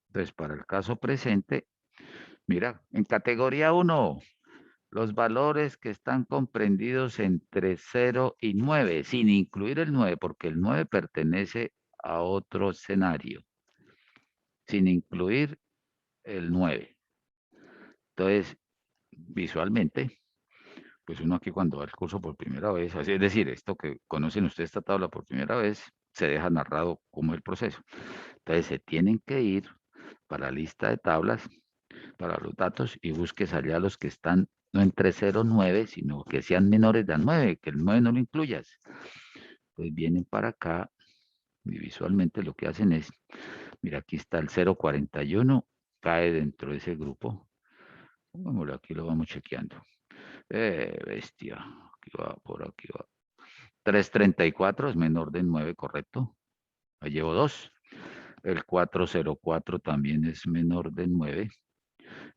Entonces, para el caso presente, mira, en categoría 1, los valores que están comprendidos entre 0 y 9, sin incluir el 9, porque el 9 pertenece a otro escenario, sin incluir el 9. Entonces, visualmente, pues uno aquí cuando va al curso por primera vez, es decir, esto que conocen ustedes esta tabla por primera vez, se deja narrado cómo es el proceso. Entonces, se tienen que ir para la lista de tablas, para los datos, y busques allá los que están no entre 0 y 9, sino que sean menores de 9, que el 9 no lo incluyas. Pues vienen para acá y visualmente lo que hacen es, mira, aquí está el 041, cae dentro de ese grupo. Pongámoslo aquí, lo vamos chequeando. Bestia, aquí va, por aquí va. 334 es menor de 9, correcto. Ahí llevo 2. El 404 también es menor de 9.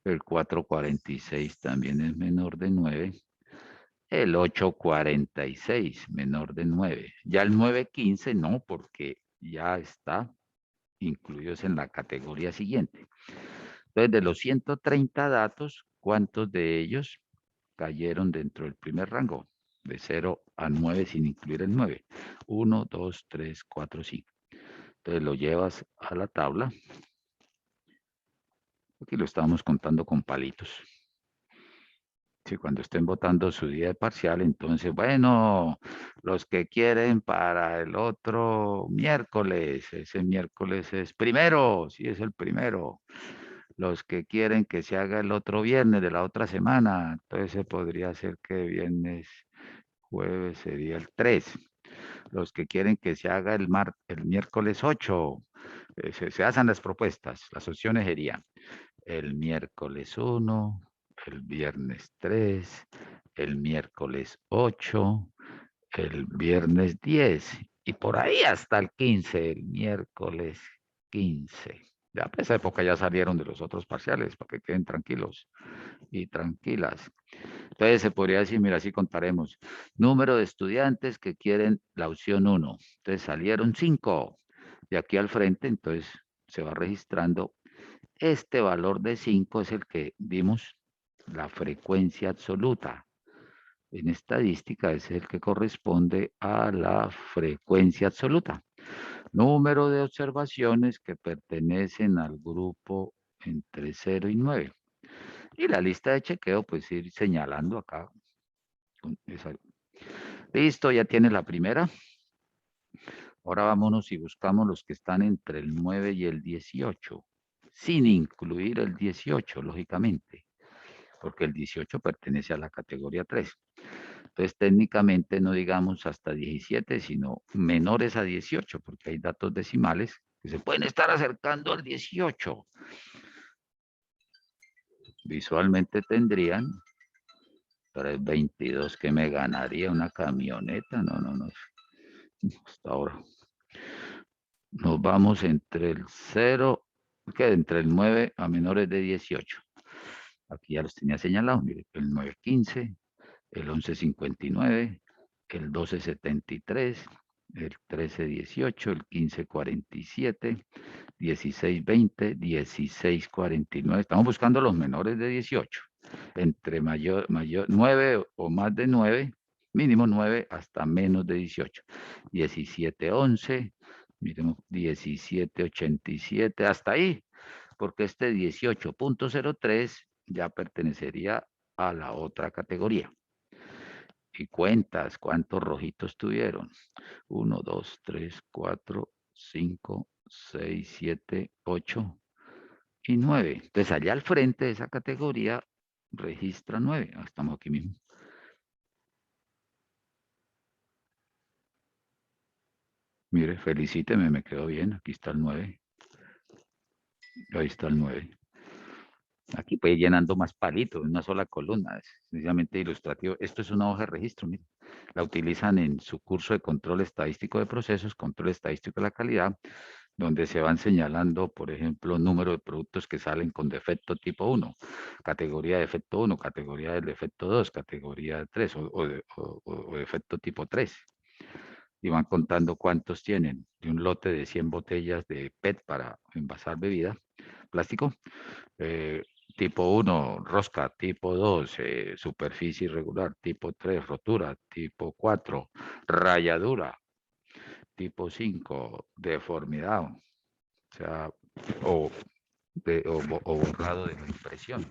El 446 también es menor de 9. El 846 menor de 9. Ya el 915 no, porque ya está incluidos en la categoría siguiente. Entonces, de los 130 datos, ¿cuántos de ellos cayeron dentro del primer rango? De 0 a 9 sin incluir el 9. 1, 2, 3, 4, 5. Entonces lo llevas a la tabla. Aquí lo estábamos contando con palitos. Sí, cuando estén votando su día de parcial, entonces, bueno, los que quieren para el otro miércoles, ese miércoles es primero, sí es el primero. Los que quieren que se haga el otro viernes de la otra semana, entonces se podría hacer que viernes, jueves sería el 3. Los que quieren que se haga el miércoles 8, se hacen las propuestas, las opciones serían el miércoles 1, el viernes 3, el miércoles 8, el viernes 10 y por ahí hasta el 15, el miércoles 15. Ya para esa época ya salieron de los otros parciales para que queden tranquilos y tranquilas. Entonces se podría decir, mira, así contaremos. Número de estudiantes que quieren la opción 1. Entonces salieron 5. De aquí al frente, entonces se va registrando. Este valor de 5 es el que vimos, la frecuencia absoluta. En estadística es el que corresponde a la frecuencia absoluta. Número de observaciones que pertenecen al grupo entre 0 y 9. Y la lista de chequeo, pues ir señalando acá. Listo, ya tiene la primera. Ahora vámonos y buscamos los que están entre el 9 y el 18. sin incluir el 18, lógicamente, porque el 18 pertenece a la categoría 3. Entonces, técnicamente no digamos hasta 17, sino menores a 18, porque hay datos decimales que se pueden estar acercando al 18. Visualmente tendrían 322, que me ganaría una camioneta. No. Hasta ahora. Nos vamos entre el 0, que entre el 9 a menores de 18. Aquí ya los tenía señalados, mire, el 915, el 1159, el 1273, el 1318, el 1547, 1620, 1649. Estamos buscando los menores de 18. Entre mayor 9 o más de 9, mínimo 9 hasta menos de 18. 1711, miremos 1787, hasta ahí, porque este 18.03 ya pertenecería a la otra categoría. Y cuentas, ¿cuántos rojitos tuvieron? 1, 2, 3, 4, 5, 6, 7, 8 y 9. Entonces, allá al frente de esa categoría registra 9. Estamos aquí mismo. Mire, felicíteme, me quedó bien. Aquí está el 9. Ahí está el 9. Aquí puede ir llenando más palitos, en una sola columna, es sencillamente ilustrativo. Esto es una hoja de registro, mire. La utilizan en su curso de control estadístico de procesos, control estadístico de la calidad, donde se van señalando, por ejemplo, número de productos que salen con defecto tipo 1, categoría de defecto 1, categoría del defecto 2, categoría 3 o defecto tipo 3. Y van contando cuántos tienen de un lote de 100 botellas de PET para envasar bebida, plástico. Tipo 1, rosca, tipo 2, superficie irregular, tipo 3, rotura, tipo 4, rayadura, tipo 5, deformidad, o sea, o borrado de la impresión.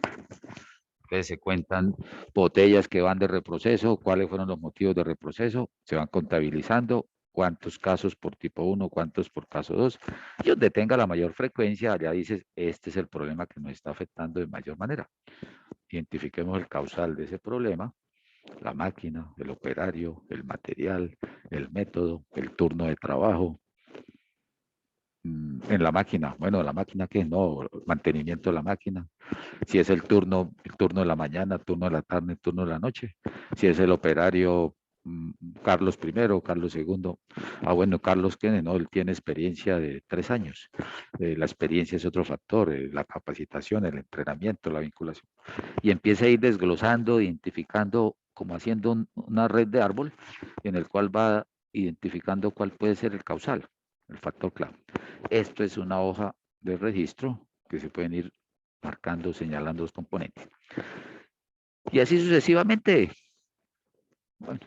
Entonces se cuentan botellas que van de reproceso, cuáles fueron los motivos de reproceso, se van contabilizando cuántos casos por tipo 1, cuántos por caso 2, y donde tenga la mayor frecuencia, allá dices, este es el problema que nos está afectando de mayor manera. Identifiquemos el causal de ese problema, la máquina, el operario, el material, el método, el turno de trabajo. En la máquina, bueno, la máquina que no, mantenimiento de la máquina. Si es el turno de la mañana, turno de la tarde, turno de la noche. Si es el operario Carlos I, Carlos II. Bueno, Carlos Kennedy, no, él tiene experiencia de 3 años. La experiencia es otro factor, la capacitación, el entrenamiento, la vinculación. Y empieza a ir desglosando, identificando, como haciendo una red de árbol, en el cual va identificando cuál puede ser el causal, el factor clave. Esto es una hoja de registro que se pueden ir marcando, señalando los componentes. Y así sucesivamente. Bueno,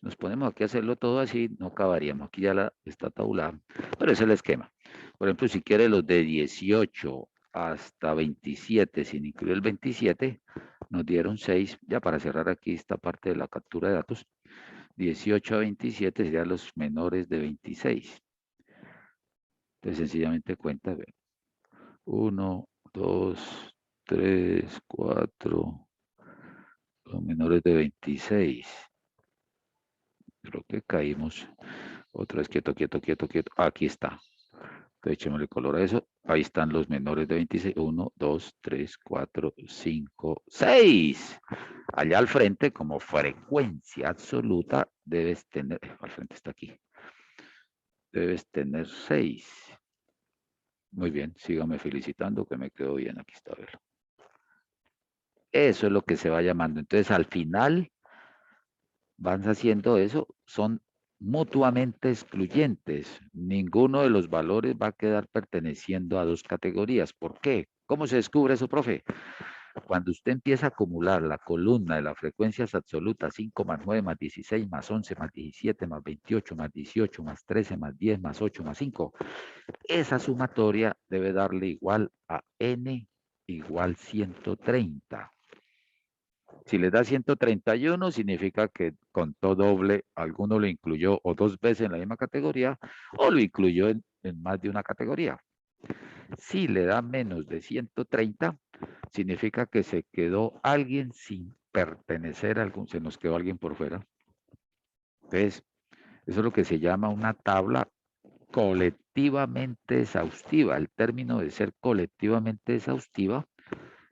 nos ponemos aquí a hacerlo todo así, no acabaríamos. Aquí ya está tabulada, pero ese es el esquema. Por ejemplo, si quiere los de 18 hasta 27, sin incluir el 27, nos dieron 6, ya para cerrar aquí esta parte de la captura de datos. 18 a 27 serían los menores de 26. Entonces, sencillamente cuenta, 1, 2, 3, 4, los menores de 26. Creo que caímos. Otra vez, quieto. Aquí está. Entonces, echémosle color a eso. Ahí están los menores de 26. 1, 2, 3, 4, 5, 6. Allá al frente, como frecuencia absoluta, debes tener... al frente está aquí. Debes tener 6. Muy bien, sígame felicitando que me quedó bien. Aquí está, a ver. Eso es lo que se va llamando. Entonces, al final, van haciendo eso, son mutuamente excluyentes. Ninguno de los valores va a quedar perteneciendo a dos categorías. ¿Por qué? ¿Cómo se descubre eso, profe? Cuando usted empieza a acumular la columna de las frecuencias absolutas, 5 más 9 más 16 más 11 más 17 más 28 más 18 más 13 más 10 más 8 más 5, esa sumatoria debe darle igual a n igual 130. Si le da 131, significa que contó doble, alguno lo incluyó o 2 veces en la misma categoría o lo incluyó en más de una categoría. Si le da menos de 130, significa que se quedó alguien sin pertenecer a algún, se nos quedó alguien por fuera. Entonces, eso es lo que se llama una tabla colectivamente exhaustiva. El término de ser colectivamente exhaustiva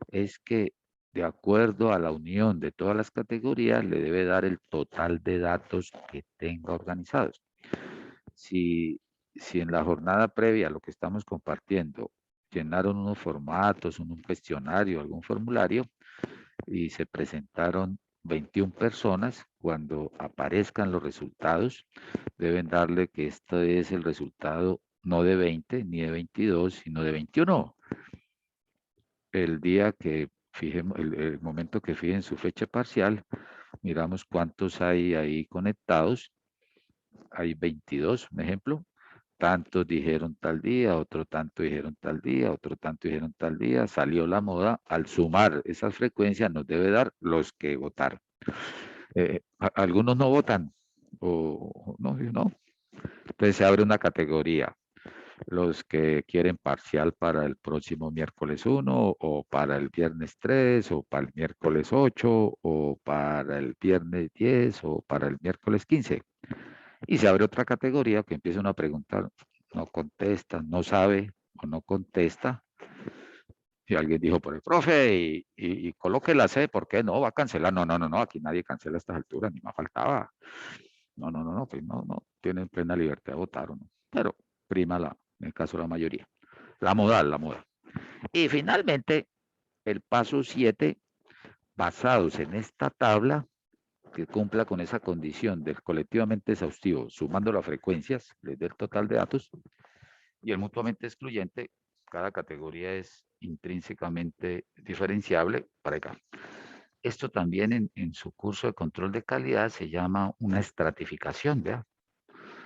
es que de acuerdo a la unión de todas las categorías le debe dar el total de datos que tenga organizados. Si en la jornada previa lo que estamos compartiendo llenaron unos formatos, un cuestionario, algún formulario y se presentaron 21 personas, cuando aparezcan los resultados deben darle que este es el resultado no de 20 ni de 22, sino de 21. El día que fijemos, el momento que fijen su fecha parcial, miramos cuántos hay ahí conectados. Hay 22, un ejemplo. Tantos dijeron tal día, otro tanto dijeron tal día, otro tanto dijeron tal día. Salió la moda. Al sumar esas frecuencias nos debe dar los que votaron. Algunos no votan o no, no. Entonces se abre una categoría. Los que quieren parcial para el próximo miércoles 1 o para el viernes 3 o para el miércoles 8 o para el viernes 10 o para el miércoles 15. Y se abre otra categoría que empieza uno a preguntar, no contesta, no sabe o no contesta. Y alguien dijo por el profe y coloque la C, ¿por qué no? Va a cancelar. No, no, no, no, aquí nadie cancela a estas alturas, ni más faltaba. No, no, no, no, pues no, no, tienen plena libertad de votar o no. Pero prima en el caso de la mayoría. La modal, la moda. Y finalmente, el paso 7, basados en esta tabla, que cumpla con esa condición del colectivamente exhaustivo, sumando las frecuencias del total de datos, y el mutuamente excluyente, cada categoría es intrínsecamente diferenciable para acá. Esto también en su curso de control de calidad se llama una estratificación, ¿vea?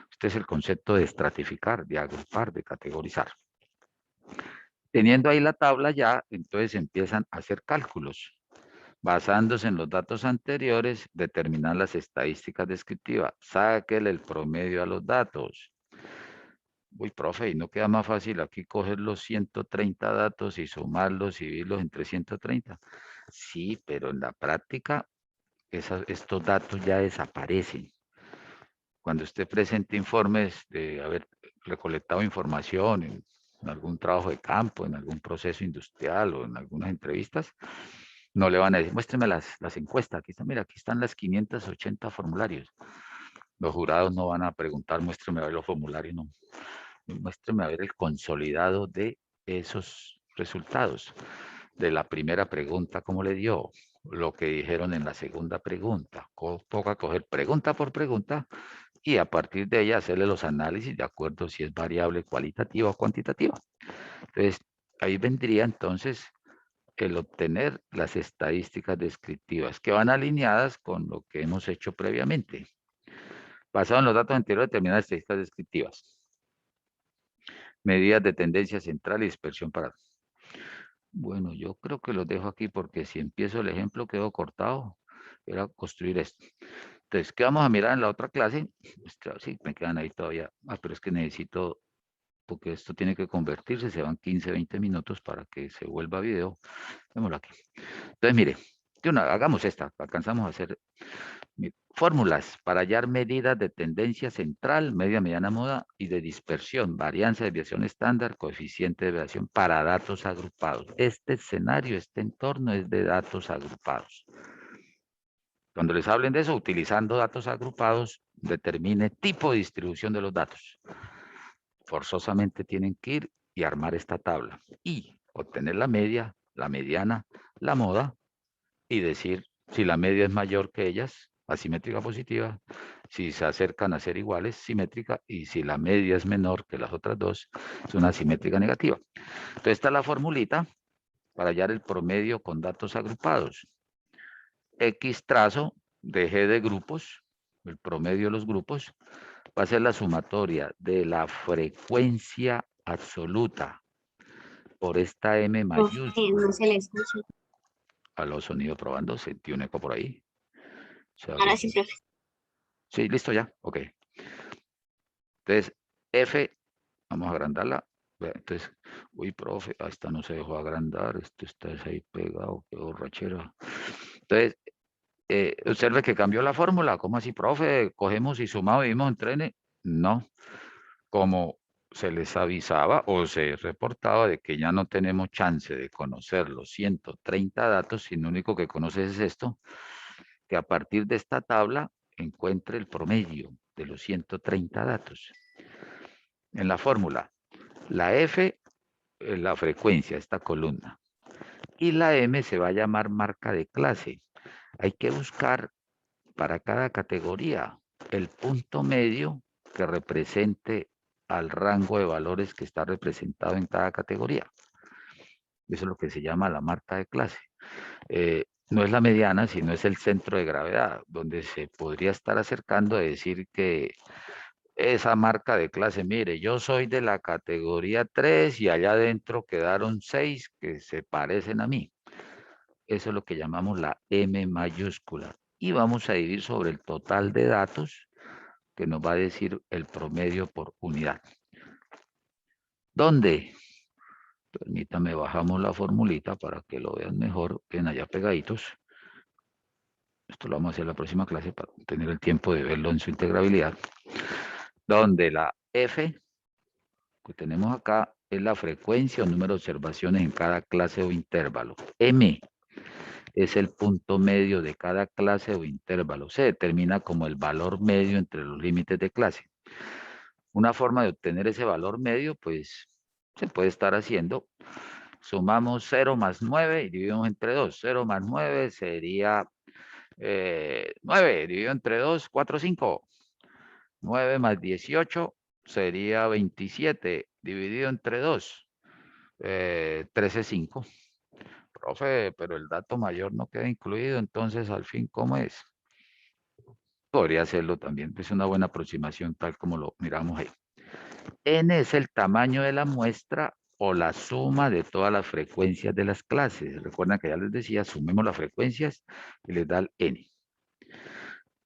Este es el concepto de estratificar, de agrupar, de categorizar. Teniendo ahí la tabla ya, entonces empiezan a hacer cálculos. Basándose en los datos anteriores, determinar las estadísticas descriptivas. Sáquele el promedio a los datos. Uy, profe, ¿y no queda más fácil aquí coger los 130 datos y sumarlos y dividirlos entre 130? Sí, pero en la práctica estos datos ya desaparecen. Cuando usted presente informes de haber recolectado información en algún trabajo de campo, en algún proceso industrial o en algunas entrevistas, no le van a decir, muéstreme las encuestas, aquí están, mira, aquí están las 580 formularios. Los jurados no van a preguntar, muéstreme a ver los formularios, no. Muéstreme a ver el consolidado de esos resultados. De la primera pregunta, ¿cómo le dio? Lo que dijeron en la segunda pregunta. Toca coger pregunta por pregunta y a partir de ella hacerle los análisis de acuerdo si es variable cualitativa o cuantitativa. Entonces, ahí vendría entonces el obtener las estadísticas descriptivas que van alineadas con lo que hemos hecho previamente. Basado en los datos anteriores, determinar estadísticas descriptivas. Medidas de tendencia central y dispersión para... Bueno, yo creo que los dejo aquí porque si empiezo el ejemplo quedo cortado. Era construir esto. Entonces, ¿qué vamos a mirar en la otra clase? Sí, me quedan ahí todavía. Pero es que necesito, porque esto tiene que convertirse, se van 15, 20 minutos para que se vuelva video. Démoslo aquí. Entonces, mire, hagamos esta, alcanzamos a hacer fórmulas para hallar medidas de tendencia central, media, mediana, moda y de dispersión, varianza, desviación estándar, coeficiente de desviación para datos agrupados. Este escenario, este entorno es de datos agrupados. Cuando les hablen de eso, utilizando datos agrupados, determine tipo de distribución de los datos. Forzosamente tienen que ir y armar esta tabla y obtener la media, la mediana, la moda y decir si la media es mayor que ellas, asimétrica positiva, si se acercan a ser iguales, simétrica, y si la media es menor que las otras dos, es una simétrica negativa. Entonces esta es la formulita para hallar el promedio con datos agrupados. X trazo de G de grupos, el promedio de los grupos, va a ser la sumatoria de la frecuencia absoluta por esta M mayúscula. No se le escucha. Aló, sonido probando, sentí un eco por ahí. Ahora sí, profe. Sí, listo ya, ok. Entonces, F, vamos a agrandarla, Vea, entonces, uy, profe, esta no se dejó agrandar, esto está ahí pegado, qué borrachera. Entonces, observe que cambió la fórmula. ¿Cómo así, profe? Cogemos y sumamos, vivimos en trenes. No, como se les avisaba o se reportaba de que ya no tenemos chance de conocer los 130 datos, sino lo único que conoces es esto, que a partir de esta tabla encuentre el promedio de los 130 datos. En la fórmula, la F es la frecuencia, esta columna, y la M se va a llamar marca de clase. Hay que buscar para cada categoría el punto medio que represente al rango de valores que está representado en cada categoría. Eso es lo que se llama la marca de clase. No es la mediana, sino es el centro de gravedad, donde se podría estar acercando a decir que esa marca de clase, mire, yo soy de la categoría 3 y allá adentro quedaron 6 que se parecen a mí. Eso es lo que llamamos la M mayúscula. Y vamos a dividir sobre el total de datos que nos va a decir el promedio por unidad. ¿Dónde? Permítame, bajamos la formulita para que lo vean mejor, ven allá pegaditos. Esto lo vamos a hacer en la próxima clase para tener el tiempo de verlo en su integrabilidad. Donde la F que tenemos acá es la frecuencia o número de observaciones en cada clase o intervalo. M es el punto medio de cada clase o intervalo. Se determina como el valor medio entre los límites de clase. Una forma de obtener ese valor medio, pues, se puede estar haciendo. Sumamos 0 más 9 y dividimos entre 2. 0 más 9 sería 9, dividido entre 2, 4, 5. 9 más 18 sería 27, dividido entre 2. 13, 5. Profe, pero el dato mayor no queda incluido, entonces al fin, ¿cómo es? Podría hacerlo también, es una buena aproximación tal como lo miramos ahí. N es el tamaño de la muestra o la suma de todas las frecuencias de las clases. Recuerden que ya les decía, sumemos las frecuencias y les da el N.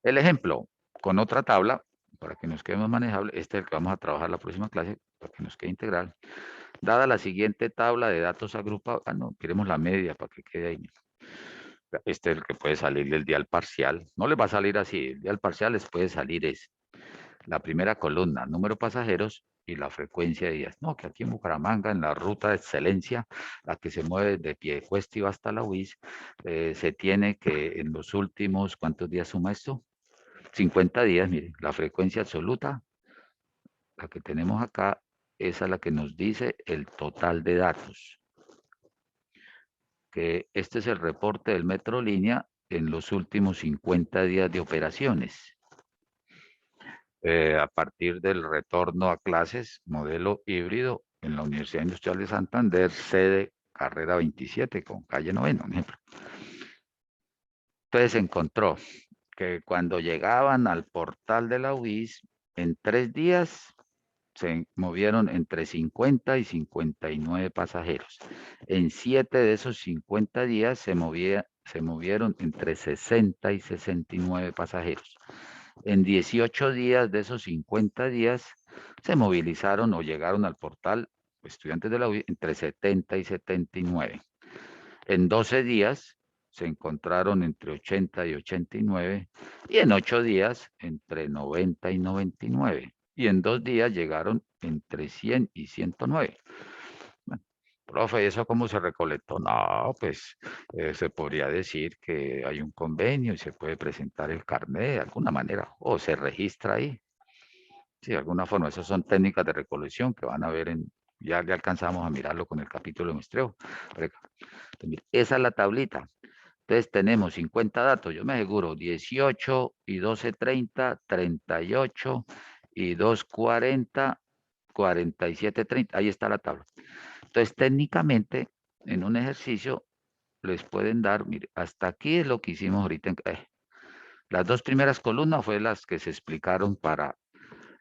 El ejemplo, con otra tabla, para que nos quede más manejable, este es el que vamos a trabajar la próxima clase, para que nos quede integral. Dada la siguiente tabla de datos agrupados, no, queremos la media para que quede ahí. Este es el que puede salir del dial parcial. No les va a salir así, el dial parcial les puede salir es la primera columna, número de pasajeros y la frecuencia de días. No, que aquí en Bucaramanga, en la ruta de excelencia, la que se mueve de Piedecuesta y va hasta la UIS, se tiene que en los últimos, ¿cuántos días suma esto? 50 días, mire, la frecuencia absoluta, la que tenemos acá, esa es la que nos dice el total de datos. Que este es el reporte del Metrolínea en los últimos 50 días de operaciones. A partir del retorno a clases, modelo híbrido en la Universidad Industrial de Santander, sede carrera 27 con calle 9, un ejemplo. Entonces se encontró que cuando llegaban al portal de la UIS, en 3 días se movieron entre 50 y 59 pasajeros. En 7 de esos 50 días se movieron entre 60 y 69 pasajeros. En 18 días de esos 50 días se movilizaron o llegaron al portal estudiantes de la UIS entre 70 y 79. En 12 días se encontraron entre 80 y 89 y en 8 días entre 90 y 99. Y en 2 días llegaron entre 100 y 109. Bueno, profe, ¿eso cómo se recolectó? No, pues se podría decir que hay un convenio y se puede presentar el carnet de alguna manera o se registra ahí. Sí, de alguna forma, esas son técnicas de recolección que van a ver ya alcanzamos a mirarlo con el capítulo de muestreo. Esa es la tablita. Entonces tenemos 50 datos, yo me aseguro, 18 y 12, 30, 38 y 2, 40, 47, 30. Ahí está la tabla. Entonces técnicamente en un ejercicio les pueden dar, mire, hasta aquí es lo que hicimos ahorita. Las 2 primeras columnas fue las que se explicaron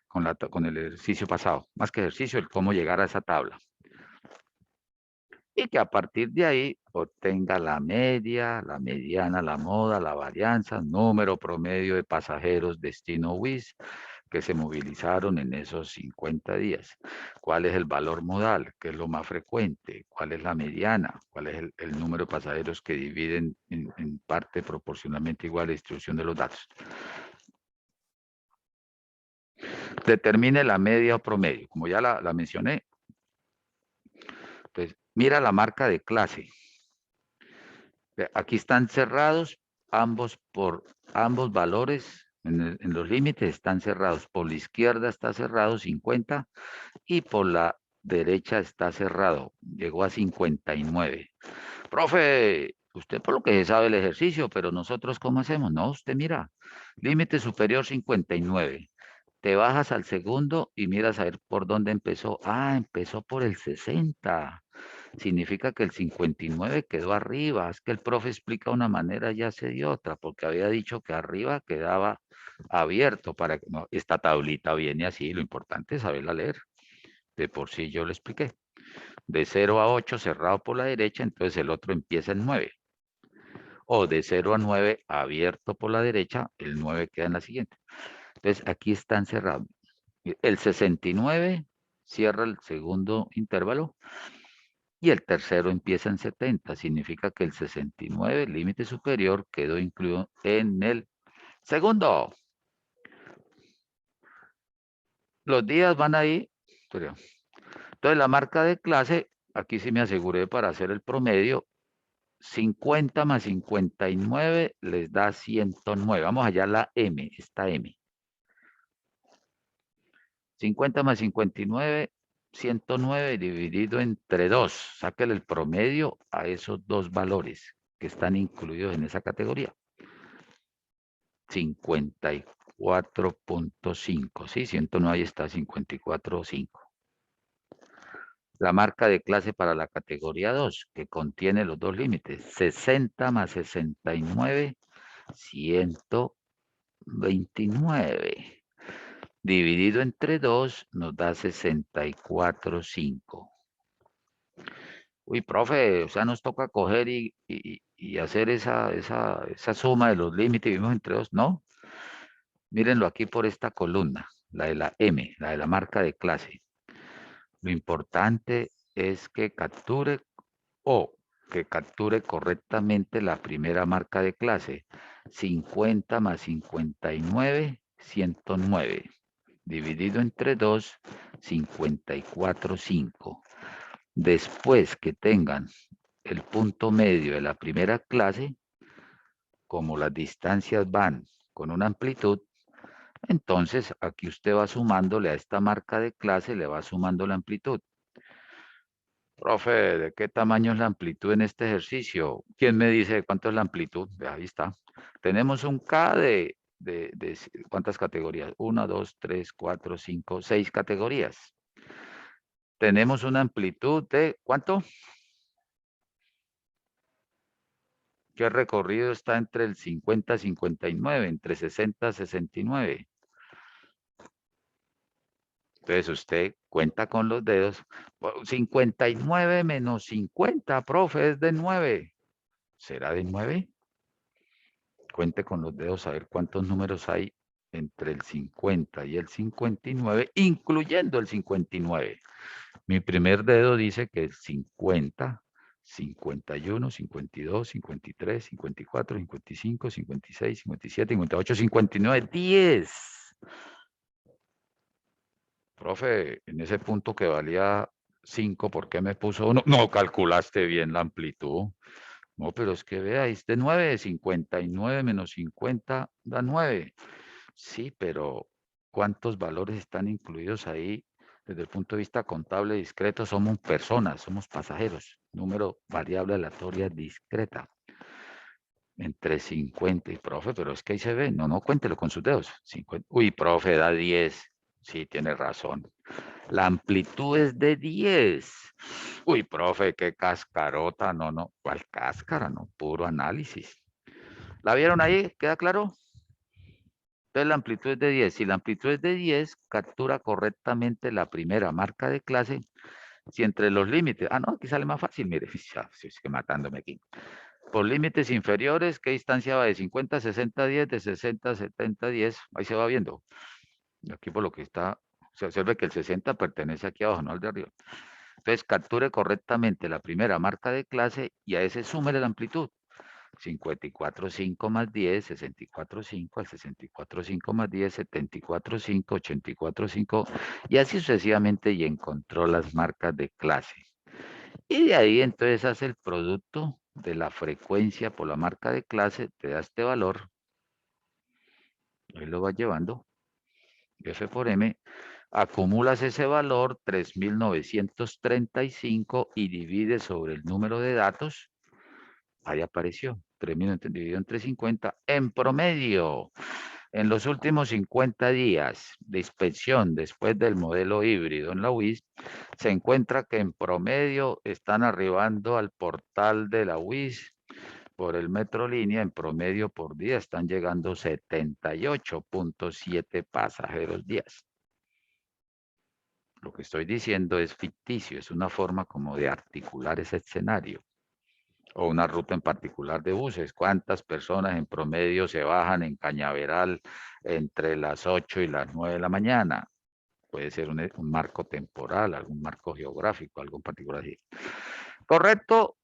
con el ejercicio pasado. Más que ejercicio, el cómo llegar a esa tabla. Y que a partir de ahí obtenga la media, la mediana, la moda, la varianza, número promedio de pasajeros, destino WIS, que se movilizaron en esos 50 días. ¿Cuál es el valor modal? ¿Qué es lo más frecuente? ¿Cuál es la mediana? ¿Cuál es el número de pasajeros que dividen en parte proporcionalmente igual a la distribución de los datos? Determine la media o promedio. Como ya la mencioné, pues mira la marca de clase. Aquí están cerrados ambos valores en los límites están cerrados. Por la izquierda está cerrado 50 y por la derecha está cerrado. Llegó a 59. Profe, usted por lo que sabe el ejercicio, pero nosotros ¿cómo hacemos? No, usted mira, límite superior 59. Te bajas al segundo y miras a ver por dónde empezó. Ah, empezó por el 60. Significa que el 59 quedó arriba. Es que el profe explica una manera y hace de otra, porque había dicho que arriba quedaba abierto para que no, esta tablita viene así, lo importante es saberla leer. De por sí yo lo expliqué. De 0 a 8 cerrado por la derecha, entonces el otro empieza en 9. O de 0 a 9 abierto por la derecha, el 9 queda en la siguiente. Entonces aquí están cerrados. El 69 cierra el segundo intervalo y el tercero empieza en 70. Significa que el 69, límite superior, quedó incluido en el segundo. Los días van ahí. Entonces la marca de clase, aquí sí me aseguré para hacer el promedio. 50 más 59 les da 109. Vamos allá a la M, esta M. 50 más 59, 109 dividido entre 2. Sáquele el promedio a esos dos valores que están incluidos en esa categoría. 54.5. Sí, 109 ahí está, 54.5. La marca de clase para la categoría 2, que contiene los dos límites. 60 más 69, 129. Dividido entre 2 nos da 64.5. Uy, profe, o sea, nos toca coger y hacer esa suma de los límites y vimos entre 2. No, mírenlo aquí por esta columna, la de la M, la de la marca de clase. Lo importante es que capture correctamente la primera marca de clase. 50 más 59, 109. Dividido entre 2, 54.5. Después que tengan el punto medio de la primera clase, como las distancias van con una amplitud, entonces aquí usted va sumándole a esta marca de clase, le va sumando la amplitud. Profe, ¿de qué tamaño es la amplitud en este ejercicio? ¿Quién me dice cuánto es la amplitud? Ahí está. Tenemos un K de ¿cuántas categorías? 1, 2, 3, 4, 5, 6 categorías. Tenemos una amplitud de ¿cuánto? ¿Qué recorrido está entre el 50 y 59, entre 60 y 69? Entonces usted cuenta con los dedos. 59 menos 50, profe, es de 9. ¿Será de 9? Cuente con los dedos a ver cuántos números hay entre el 50 y el 59, incluyendo el 59. Mi primer dedo dice que es 50, 51, 52, 53, 54, 55, 56, 57, 58, 59, 10. Profe, en ese punto que valía 5, ¿por qué me puso 1? No calculaste bien la amplitud. No, pero es que vea, ahí es de 9, 59 menos 50 da 9. Sí, pero ¿cuántos valores están incluidos ahí? Desde el punto de vista contable discreto, somos personas, somos pasajeros. Número variable aleatoria discreta. Entre 50 y profe, pero es que ahí se ve. No, cuéntelo con sus dedos. 50. Uy, profe, da 10. Sí, tiene razón. La amplitud es de 10. Uy, profe, qué cascarota. No. ¿Cuál cáscara? No, puro análisis. ¿La vieron ahí? ¿Queda claro? Entonces la amplitud es de 10. Si la amplitud es de 10, captura correctamente la primera marca de clase. Si entre los límites, no, aquí sale más fácil, mire, ya, es que matándome aquí. Por límites inferiores, ¿qué distancia va? De 50 a 60, 10, de 60 a 70, 10, ahí se va viendo. Aquí por lo que está, se observa que el 60 pertenece aquí abajo, no al de arriba. Entonces, capture correctamente la primera marca de clase y a ese súmele la amplitud. 54,5 más 10, 64,5, al 64,5 más 10, 74,5, 84,5, y así sucesivamente, y encontró las marcas de clase. Y de ahí entonces hace el producto de la frecuencia por la marca de clase, te da este valor, ahí lo va llevando, F por M, acumulas ese valor, 3.935, y divides sobre el número de datos, ahí apareció, 3.000 dividido entre 50, en promedio, en los últimos 50 días de inspección después del modelo híbrido en la UIS, se encuentra que en promedio están arribando al portal de la UIS por el Metrolínea, en promedio por día están llegando 78,7 pasajeros días. Lo que estoy diciendo es ficticio, es una forma como de articular ese escenario. O una ruta en particular de buses. ¿Cuántas personas en promedio se bajan en Cañaveral entre las 8 y las 9 de la mañana? Puede ser un marco temporal, algún marco geográfico, algo en particular. ¿Correcto?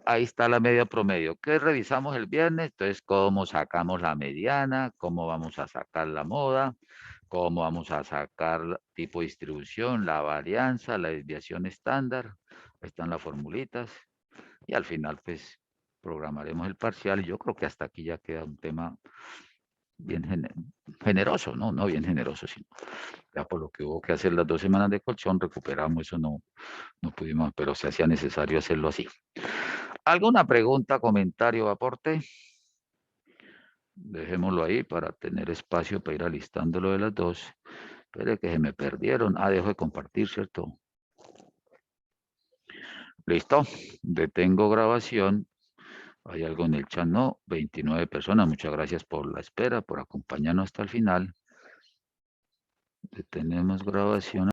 Ahí está la media promedio. ¿Qué revisamos el viernes? Entonces, ¿cómo sacamos la mediana? ¿Cómo vamos a sacar la moda? ¿Cómo vamos a sacar tipo de distribución, la varianza, la desviación estándar? Ahí están las formulitas. Y al final, pues, programaremos el parcial. Y yo creo que hasta aquí ya queda un tema bien generoso, ¿no? No bien generoso, sino ya por lo que hubo que hacer las 2 semanas de colchón, recuperamos eso, no pudimos, pero se hacía necesario hacerlo así. ¿Alguna pregunta, comentario, aporte? Dejémoslo ahí para tener espacio para ir alistando lo de las 2. Espere que se me perdieron. Ah, dejo de compartir, ¿cierto? Listo. Detengo grabación. ¿Hay algo en el chat? No. 29 personas. Muchas gracias por la espera, por acompañarnos hasta el final. Detenemos grabación.